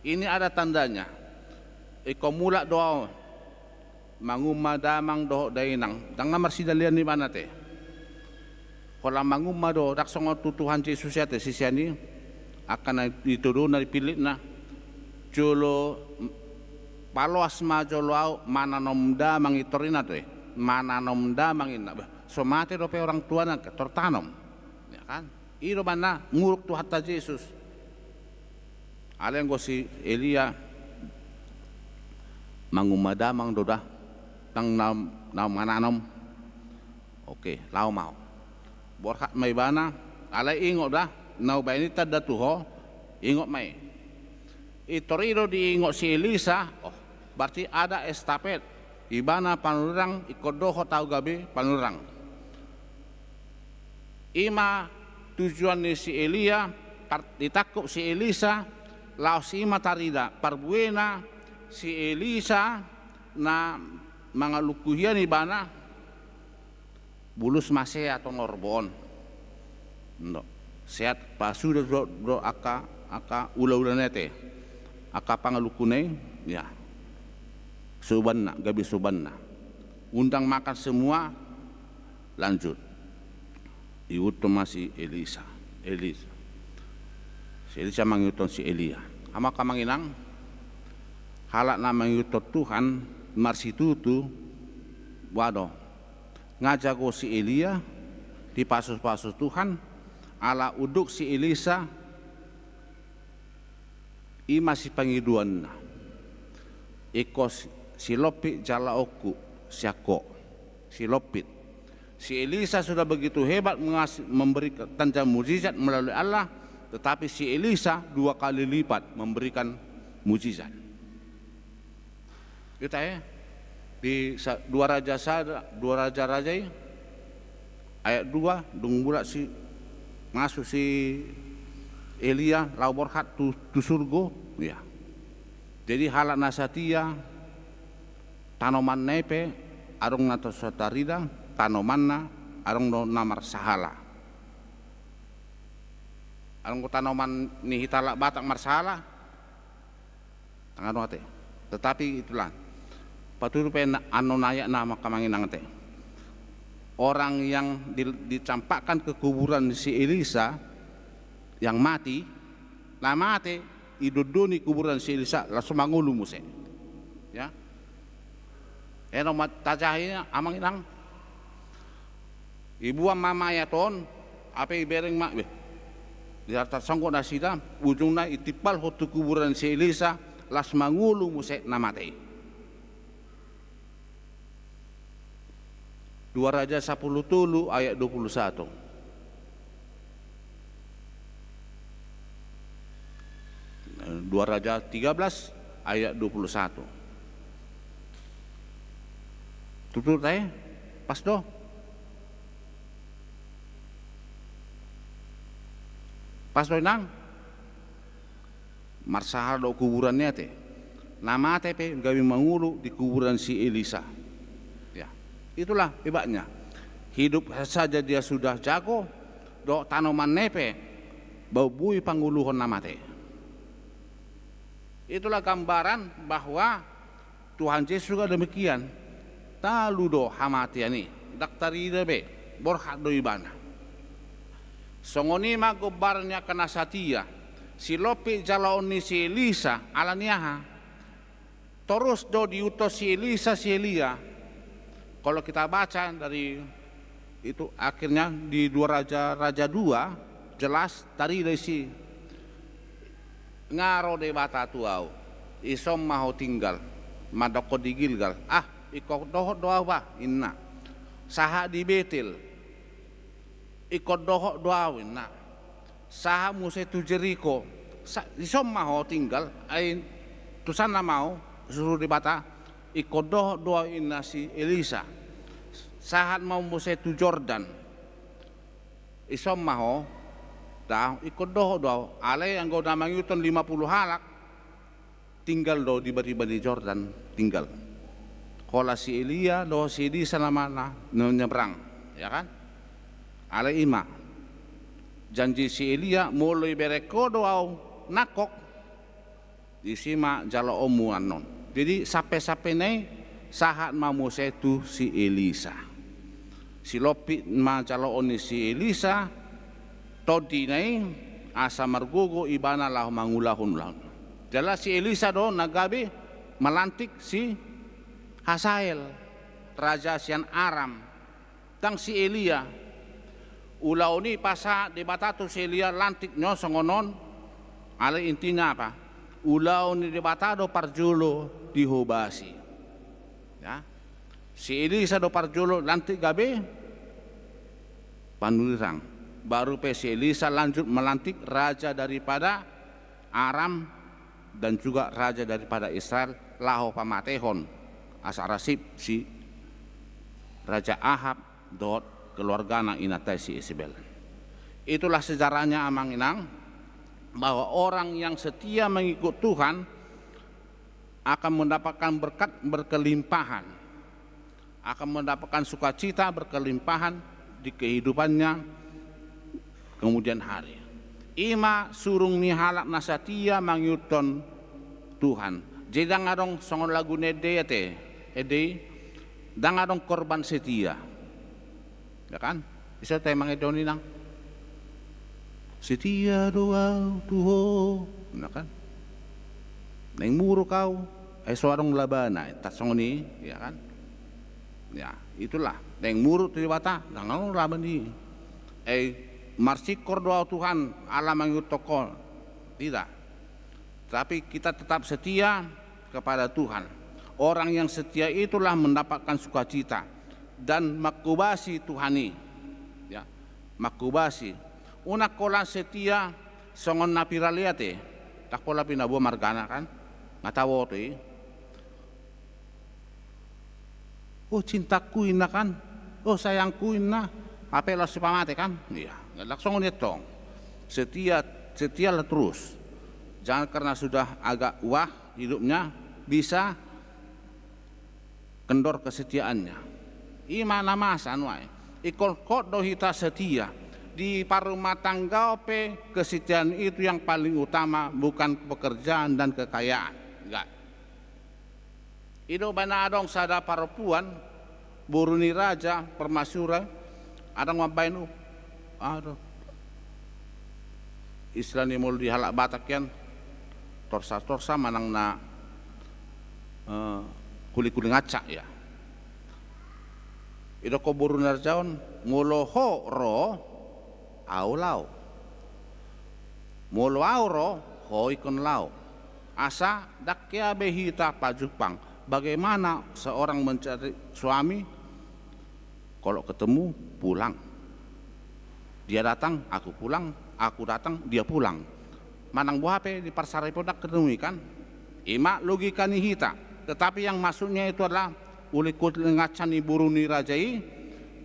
ini ada tandanya. Iko mula doa mangumadamang do dainang dang namar sidalian di mana teh. Kalau mangumado dak songo Tuhan Yesus ya teh sisiani akan diturun dari pilih na jolo paluas ma jolo au mana nomda mangitorina tuh mana nomda mangina somate dope orang tua nak tertanam ya kan iro mana nguruk tu hatta Yesus alen gosi Elia mangumada mang doda tang nam mananom oke lau mau borhat mai bana ale ingo dah nau ba ini tada tuho ingot mai itoriro di ingot si Elisa berarti ada estafet ibana panurang ikodoho tau gabi panurang ima tujuan ni si Elia ditakup si Elisa lau si ima tarida parbuena si Elisa na mangalukuhian ibana bulus masih atau ngorbon no. Sehat pasu do aka ula-ula nete aka pangalukune ya subanna gabi subanna undang makan semua lanjut iutom masih Elisa si Elisa mangyuton si Elia ama kamanginang halak na mangyuton Tuhan marsitutu wado ngajago si Elia di pasus-pasus Tuhan ala uduk si Elisa i masih pangiduan na ikos silopit jala oku siako silopit si Elisa sudah begitu hebat memberikan tanda mujizat melalui Allah tetapi si Elisa 2 kali lipat memberikan mujizat kita ya di 2 raja ayat 2 dung bulat si masuk si Elia lau borhat tu surgo ya jadi halak nasatia tanoman nepe arong nato satarida tanomanna arong no namar sahala arong ko tanoman ni hitalak batak marsahala tangano ate tetapi itulah paturu pe anu nayak nama kamanginang te orang yang dicampakkan ke kuburan si Elisa yang mati idodoni kuburan si Elisa langsung mangulu muse ya mat tajahnya amang inang ibu mama ya ton apa ibereng mak di atas sangkut nasida ujungnya itipal hotu kuburan si Elisa las mangulu muse namate 2 Raja 10 tulu ayat 21. 2 Raja 13 ayat 21. Tutur tayo, pas do. Pas do nang. Marsahal do kuburannya te. Nama tepe gawi mangulu di kuburan si Elisa. Ya, itulah hebatnya. Hidup saja dia sudah jago, do tanaman nepe bau bui pangguluhon nama te. Itulah gambaran bahwa Tuhan Yesus juga demikian. Talu do hamatiani, daktari debe, borhat do ibana. Songoni magobarnya kena satia, si lopi jalaoni si Elisa alaniaha. Terus do diutos si Elisa si Elia. Kalau kita baca dari itu akhirnya di 2 Raja 2 jelas dari si ngaro de bata tuau isom maho tinggal madoko di Gilgal ikut dohot doa ba inna saha di Betel ikut dohot doa inna saha muse tu Jeriko isom maho tinggal ai tusana mau suruh di bata ikut dohot doa inna si Elisa sahat mau muse tu Jordan isom maho dah ikut doh ale yang kau namang yuton 50 halak tinggal do di bari Jordan tinggal. Kola si Elia do si di sana mana nyebrang, ya kan? Ale ima janji si Elia mulai bereko doau nakok di sima jalo omu anon. Jadi sape nei sahat mamu setu si Elisa. Si lopi ma jalo oni si Elisa todi nai asa margogo ibana lah mangulahun lahun. Jala si Elisa do nagabi melantik si Hasael raja sian Aram. Tang si Elia ulau ni pasa di batatu si Elia lantik nyo songonon. Ale intinya apa? Ulau ni di batado parjolo dihobasi. Ya. Si Elisa do parjolo lantik gabe panulirang. Baru si Elisa lanjut melantik raja daripada Aram dan juga raja daripada Israel laho pamatehon asarasip si Raja Ahab dot keluargana inatai si Isabel. Itulah sejarahnya amang inang bahwa orang yang setia mengikut Tuhan akan mendapatkan berkat berkelimpahan, akan mendapatkan sukacita berkelimpahan di kehidupannya kemudian hari. Ima surung ni halak nasatia mangyuton Tuhan. Jadi dangadong songon lagu nede te, ede dangadong korban setia. Ya kan? Bisa teh mangedoni nang setia doa Tuho, ya kan? Neng muru kau, suarong labana, tak songoni, ya kan? Ya, itulah. Neng muru teribata, dangadong labani. Marsikor doa Tuhan Allah mengutokol tidak, tapi kita tetap setia kepada Tuhan. Orang yang setia itulah mendapatkan sukacita dan makubasi Tuhani, ya makubasi. Unak kola setia songon napiraliate tak pola pinabu margana kan ngatawo tu. Oh cintaku ina kan, oh sayangku ina, apa lo si pamate kan, iya. Langsung netong setialah terus, jangan karena sudah agak wah hidupnya bisa kendor kesetiaannya. Imana masan wae ikut do hita setia di parumah tangga pe kesetiaan itu yang paling utama, bukan pekerjaan dan kekayaan. Enggak. Ido bana adong sada perempuan buruni raja permasyura adang mabainu aduh istilah ni mul di halak Batak yan torsa manang na kuli-kuli ngacak ya. Ida ko buru narjaon ngoloho ro aulau molo auro ho ikon lau asa dakya behita pajupang. Bagaimana seorang mencari suami Kalau ketemu, pulang. Dia datang, aku pulang. Aku datang, dia pulang. Manang buah apa di Parsari Podak ketemu ikan. Ima logika ni hita. Tetapi yang maksudnya itu adalah ulikut ngacani buruni rajai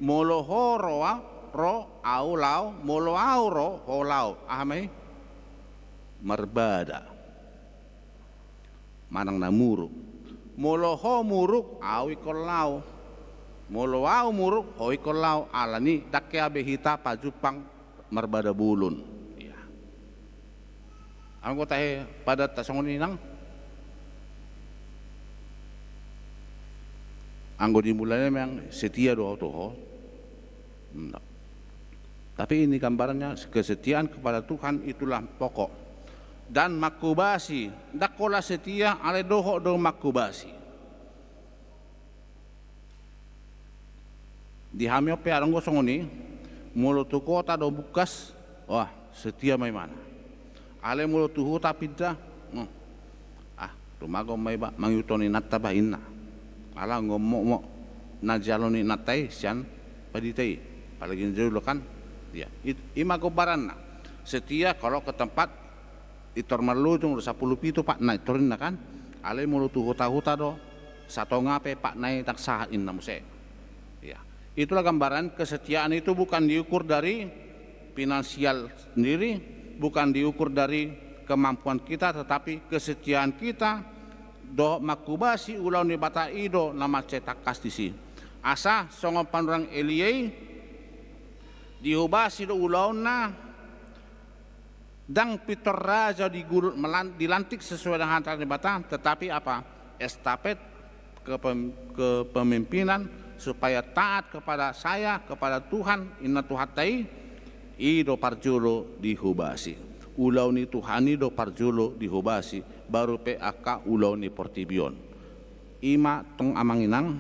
moloho roa ro au lau molo au ro ho lau ahamai merbada manang na muruk moloho muruk au ikol lau molo au muruk ho ikol lau alani dakke abe hita pajupang merbada bulun ya angko tahe pada tasongon inang anggo dimulainya memang setia doa Tuhan. Tapi ini gambarannya kesetiaan kepada Tuhan itulah pokok. Dan makubasi, dakola setia ale doho do makubasi. Di hamiope aranggo songoni, mulutu kota do bukas, wah setia mai mana. Ale mulutu huta pidda, rumago mai ba mangyutoni natta ba inna. Ala ngomong na jaloni natai sian paditai apalagi jauh kan ya ima gobaran na setia kalau ke tempat itor marlu tung 10 pitu pak naik turin na kan ale mulutu huta-huta do satu ngape pak naik tak sahin na muse ya itulah gambaran kesetiaan itu bukan diukur dari finansial sendiri bukan diukur dari kemampuan kita tetapi kesetiaan kita do makubasi ulau ni bata ido nama cetak kastisi asa songo pandurang Eliai dihubasi do ulau na dang pitor raja dilantik sesuai dengan antara ni bata tetapi apa estafet kepemimpinan supaya taat kepada saya kepada Tuhan inna tuhatai ido parjulo dihubasi ulau ni Tuhan ido parjulo dihubasi baru PAK ulau ni Portibion ima tong amanginang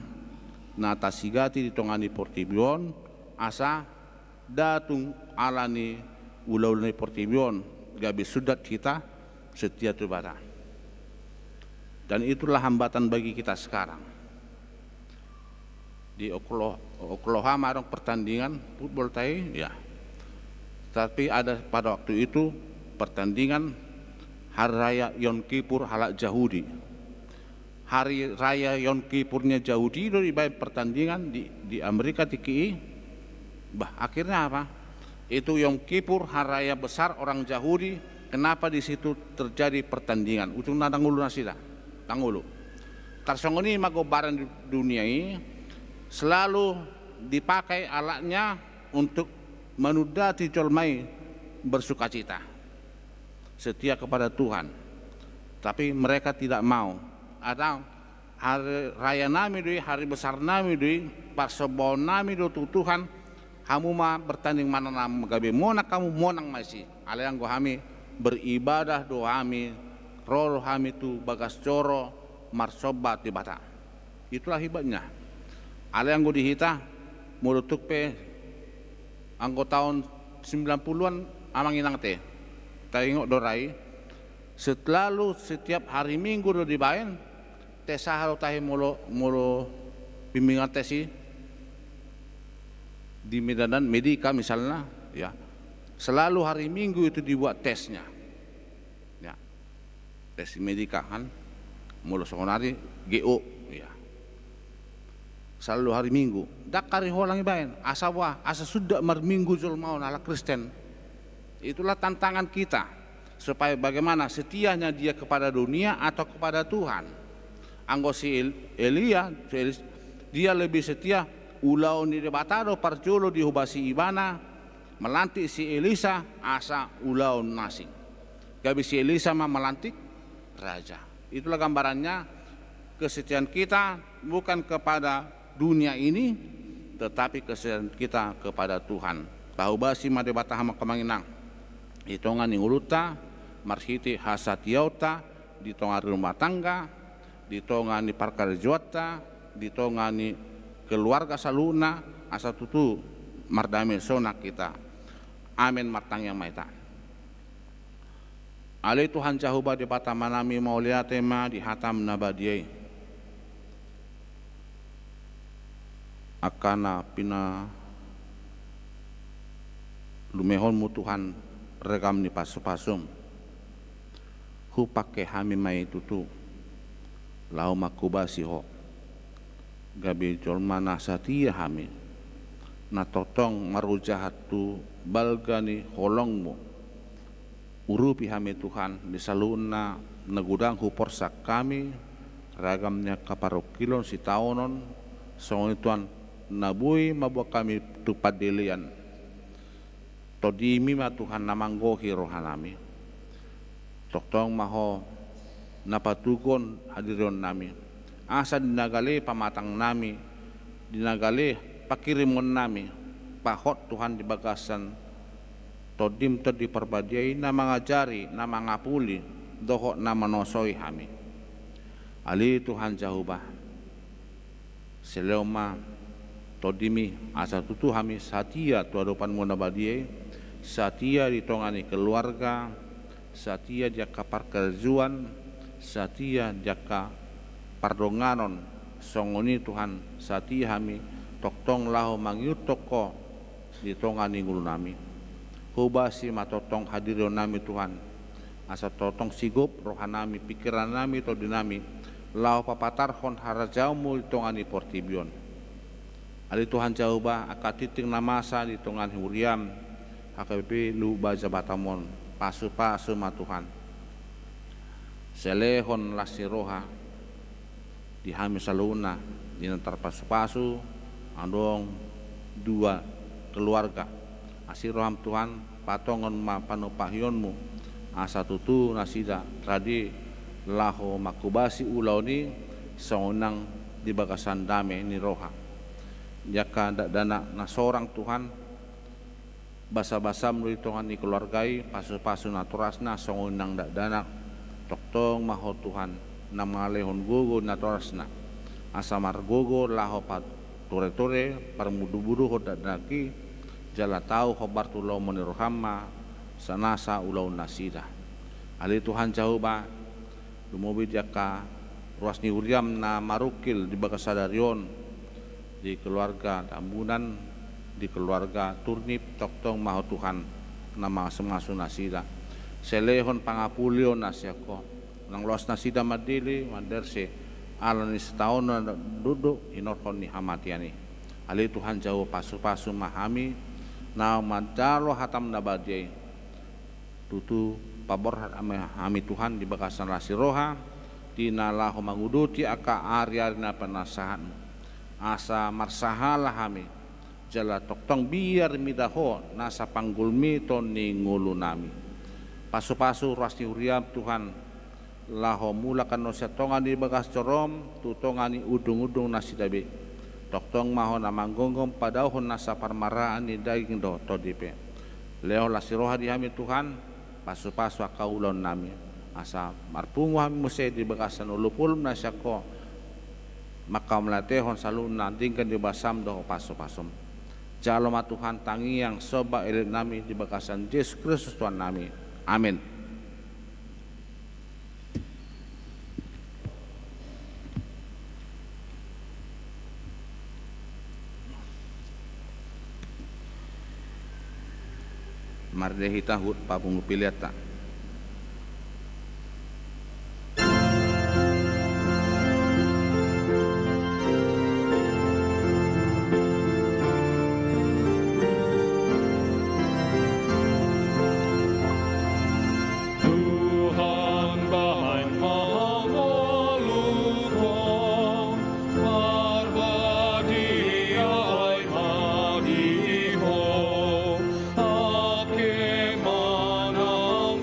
na tasigati di tongani Portibion asa datung alani ulau ni Portibion gabi sudat kita setia tu bata dan itulah hambatan bagi kita sekarang di Oklahoma ada pertandingan football ya tapi ada pada waktu itu pertandingan Hari Raya Yom Kippur halak Yahudi. Hari Raya Yom Kippurnya Yahudi itu dibayar pertandingan di Amerika TKI. Akhirnya apa? Itu Yom Kippur hari raya besar orang Yahudi. Kenapa di situ terjadi pertandingan? Ujung nadangulu nasida, tangulu. Tarsongoni magobaran di dunia ini selalu dipakai alatnya untuk menudati colmai bersukacita. Setia kepada Tuhan, tapi mereka tidak mau. Ada hari raya nami doi, hari besar nami doi, parsebon nami do Tuhan, kamu mah bertanding mana nama gabe monak kamu monang masih. Alayang go kami beribadah do kami, roh kami tu bagas coro marsobat di bata. Itulah hebatnya. Alayang go dihita mulutuk pe anggo tahun 90-an amang inang teh. Tengok dorai selalu setiap hari Minggu do dibayan tes saharo tahi mulu bimbingan tesi di Medan Medika misalnya ya selalu hari Minggu itu dibuat tesnya ya tes Medika kan mulu songonari GO ya selalu hari Minggu dak kari holang ibayan asa sudah marminggu jol mau ala Kristen. Itulah tantangan kita supaya bagaimana setianya dia kepada dunia atau kepada Tuhan. Anggo si Elia dia lebih setia ulau ni debatado parjulo dihubasi ibana melantik si Elisa asa ulau nasing. Gabi si Elisa mah melantik raja. Itulah gambarannya kesetiaan kita bukan kepada dunia ini tetapi kesetiaan kita kepada Tuhan. Bahubasi ma debata hama kemanginang. Itongan ni uluta, marhiti hasatiauta, ditongan rumah tangga, ditongan ni parkarjuata, ditongan ni keluarga saluna, asa tutu mardame sonak kita. Amin martang yang maita. Ale Tuhan Jahuba di bata manami maulia tema di hatam nabadiai. akana pina lumehonmu Tuhan regam ni pasu-pasum hu pake hami mai tutu lau makubasi ho gabi jolmana satia hami na totong marujahat tu balgani holongmu urupi hami Tuhan di saluna nagudang hu porsak kami ragamnya kaparokilon si taonon songon Tuhan nabui mabuak kami tupad dilian todimi ma Tuhan namanggohi rohanami toktong maho napatugon hadiron nami asa dinagale pamatang nami dinagale pakirimon nami pahot Tuhan di bagasan todim to di perbadiai na mangajari na mangapuli doho na manosoi hami ali Tuhan jahubah seleoma todimi asa tutu hami satia tuadopan mona badiai satia ditongani keluarga satia jaka parkerjuan satia jaka pardonganon songoni Tuhan satia hami toktong laho mangiut toko ditongani ngulu nami hubasi matotong hadiron nami Tuhan asa totong sigup rohanami pikiran nami to dinami laho papatarhon harajaumu ditongani portibion ali Tuhan jauh ba akatiting namasa ditongan huriam HKBP lu baja batamon pasu-pasu ma Tuhan selehon lasiroha di hami saluna di nantar pasu-pasu andong dua keluarga asiroham Tuhan patongon ma panupahionmu asa tutu nasida radi laho makubasi ulauni sonang di bagasan dame ni roha jaka dana na sorang Tuhan basa-basa melalui tongan ni keluargai pasu-pasu naturasna songonang dana toktong maho Tuhan na malehon gogo naturasna asamar gogo laho pat tore-tore parmudu-budu ho dadaki jala tau khobar tulau menirohama sanasa ulau nasida ali Tuhan jauh ba lumobi jaka ruas ni uriam na marukil di bagasadarion di keluarga tambunan di keluarga turnip toktong maho Tuhan nama semasu nasida selehon pangapulion nasyako nang los nasida madili manderse alani setahun duduk inorhon ni hamatiani ali Tuhan jauh pasu-pasu mahami na madalo hatam nabadiai tutu pabor hami Tuhan di bakasan lasiroha di nalahu manguduti aka ari-arina penasahan asa marsahala hami jala toktong biar midaho nasa panggulmi ton ni ngulu nami pasu-pasu rasni uriam Tuhan laho mulakan no setongan di bagas corom tutongani udung-udung nasidabe toktong maho namanggongom padahon nasa parmaraan ni daging do todipe leo lasiroha di hami Tuhan pasu-pasu akaulon nami asa marpungu hami muse di bagasan ulupul nasyako maka melatehon salun nantingkan di basam do pasu-pasum jaloma Tuhan tangi yang soba elit nami di bakasan Yesus Kristus Tuhan nami amin. Mardehita hut papung piliata Ke manam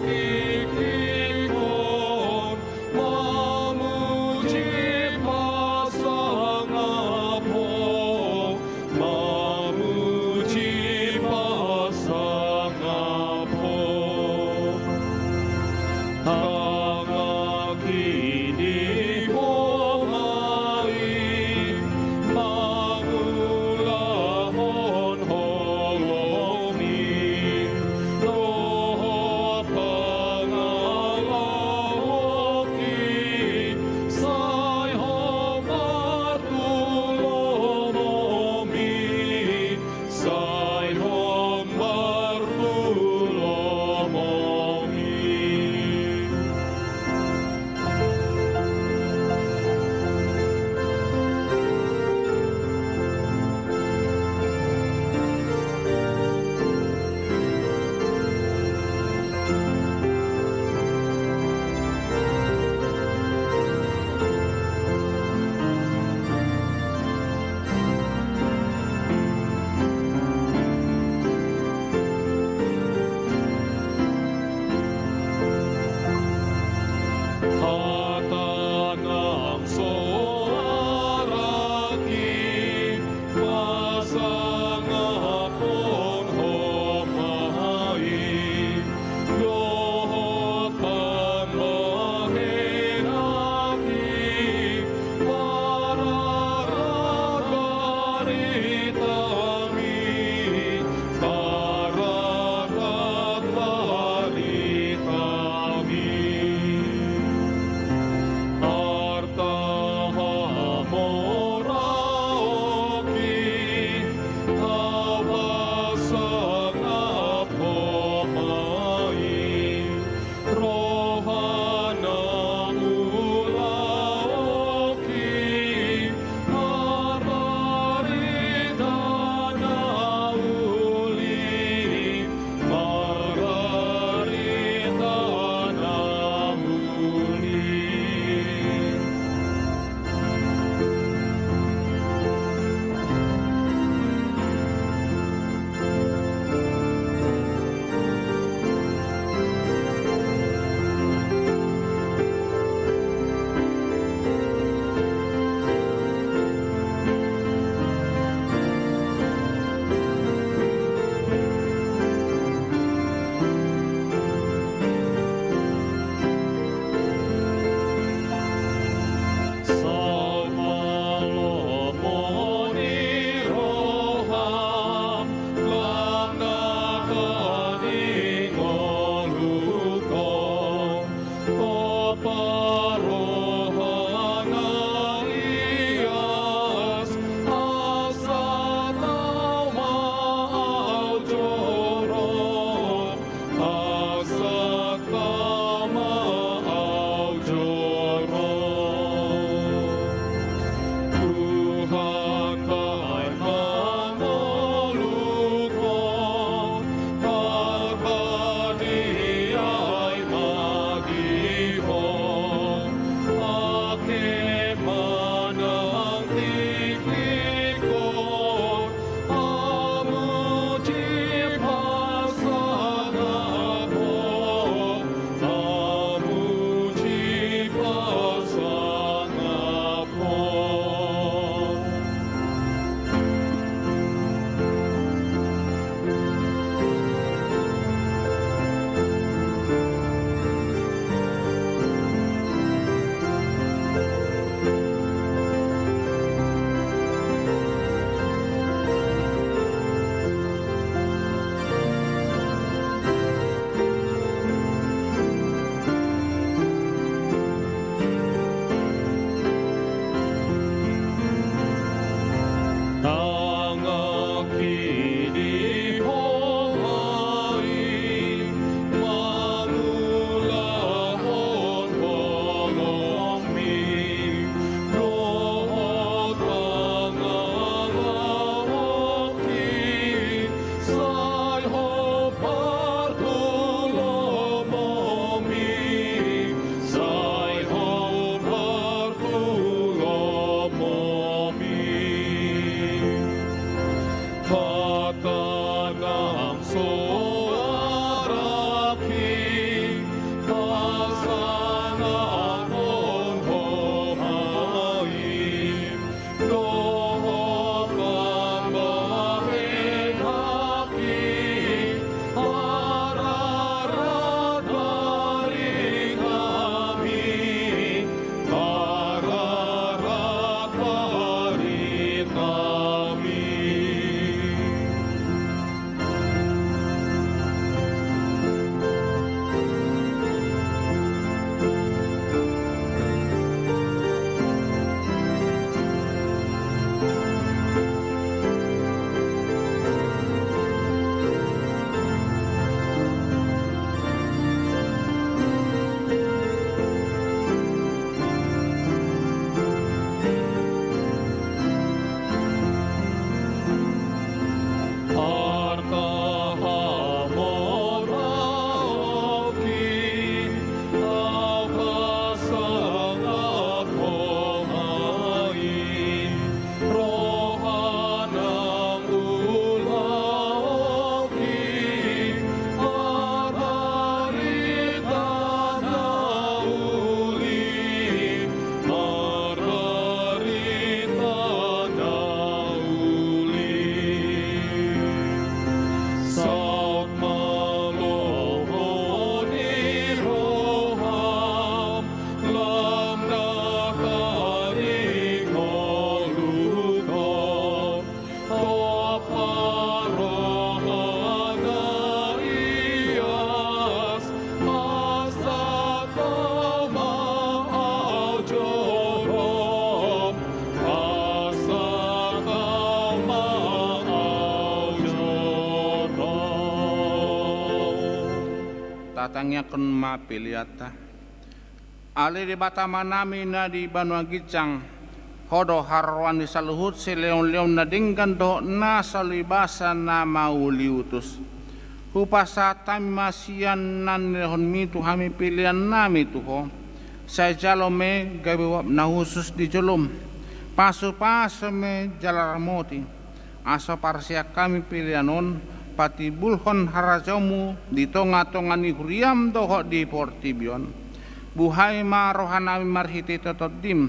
Tatangnya kun mapiliata. Ali di batama nami na di Banua Gicang, hodo harwan di saluhut si leon-leon na dinggan do na salibasa na mauliutus. Hupasa tami masian nan lehon mitu hami pilihan nami tuho. Saya jalome gabi wap na husus di jolom. Pasu-pasu me jalaramoti. Aso parsia kami pilihanon pati bulhon harajomu di tonga-tonga ni huriam doho di Portibion. Buhay marohanami marhiti totodim.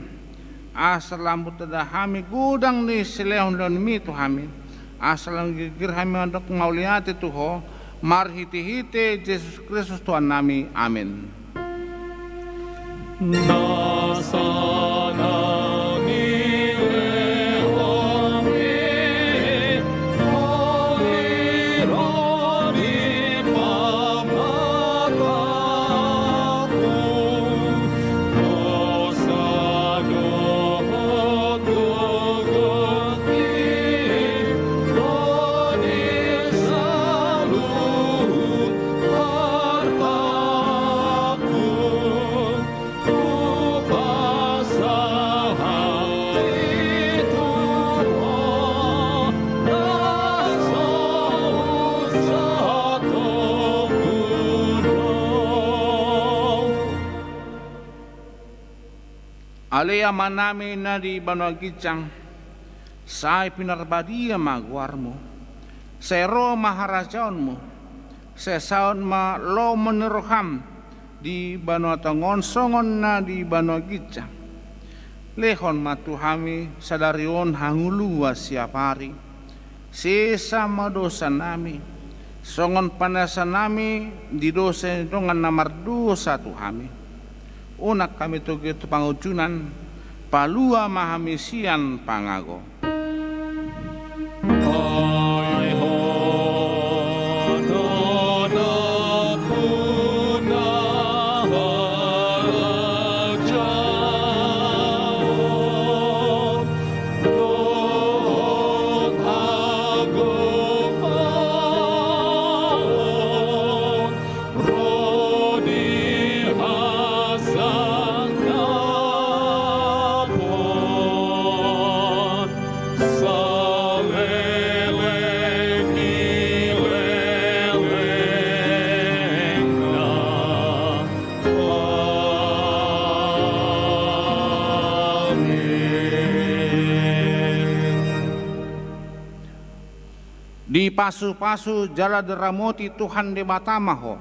Asal lambut tada hami gudang ni silehon leon mitu hami. Asal gigir hami untuk mauliati tuho. Marhiti-hiti Yesus Kristus Tuhan nami. Amin. Alea manami na di Banua Gicang, say pinarbadia magwarmo, say ro maharajaonmo, say saon ma lo meneroham di Banua Tongon songon na di Banua Gicang. Lehon matuhami sadarion hangulua siapari, sisa madosa nami, songon panasa nami di dosa dongan namar dosa tuhami. Unak kami tugi tu pangujunan palua mahamisian pangago. pasu-pasu jala deramoti Tuhan di batamaho.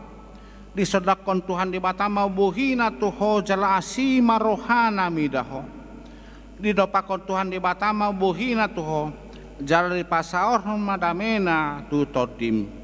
Di sodakon Tuhan di batama buhina tuho jala asima rohana midaho. Di dopakon Tuhan di batama buhina tuho jala di pasaor madamena tutodim.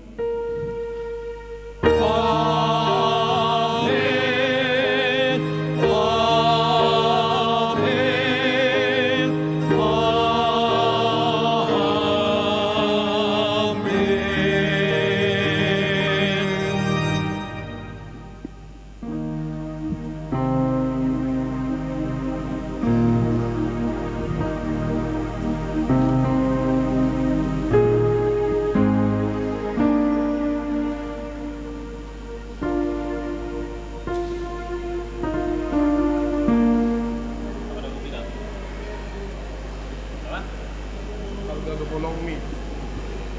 Harga bolong mie.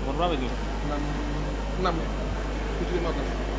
Nomor berapa itu? 6 ya? 750.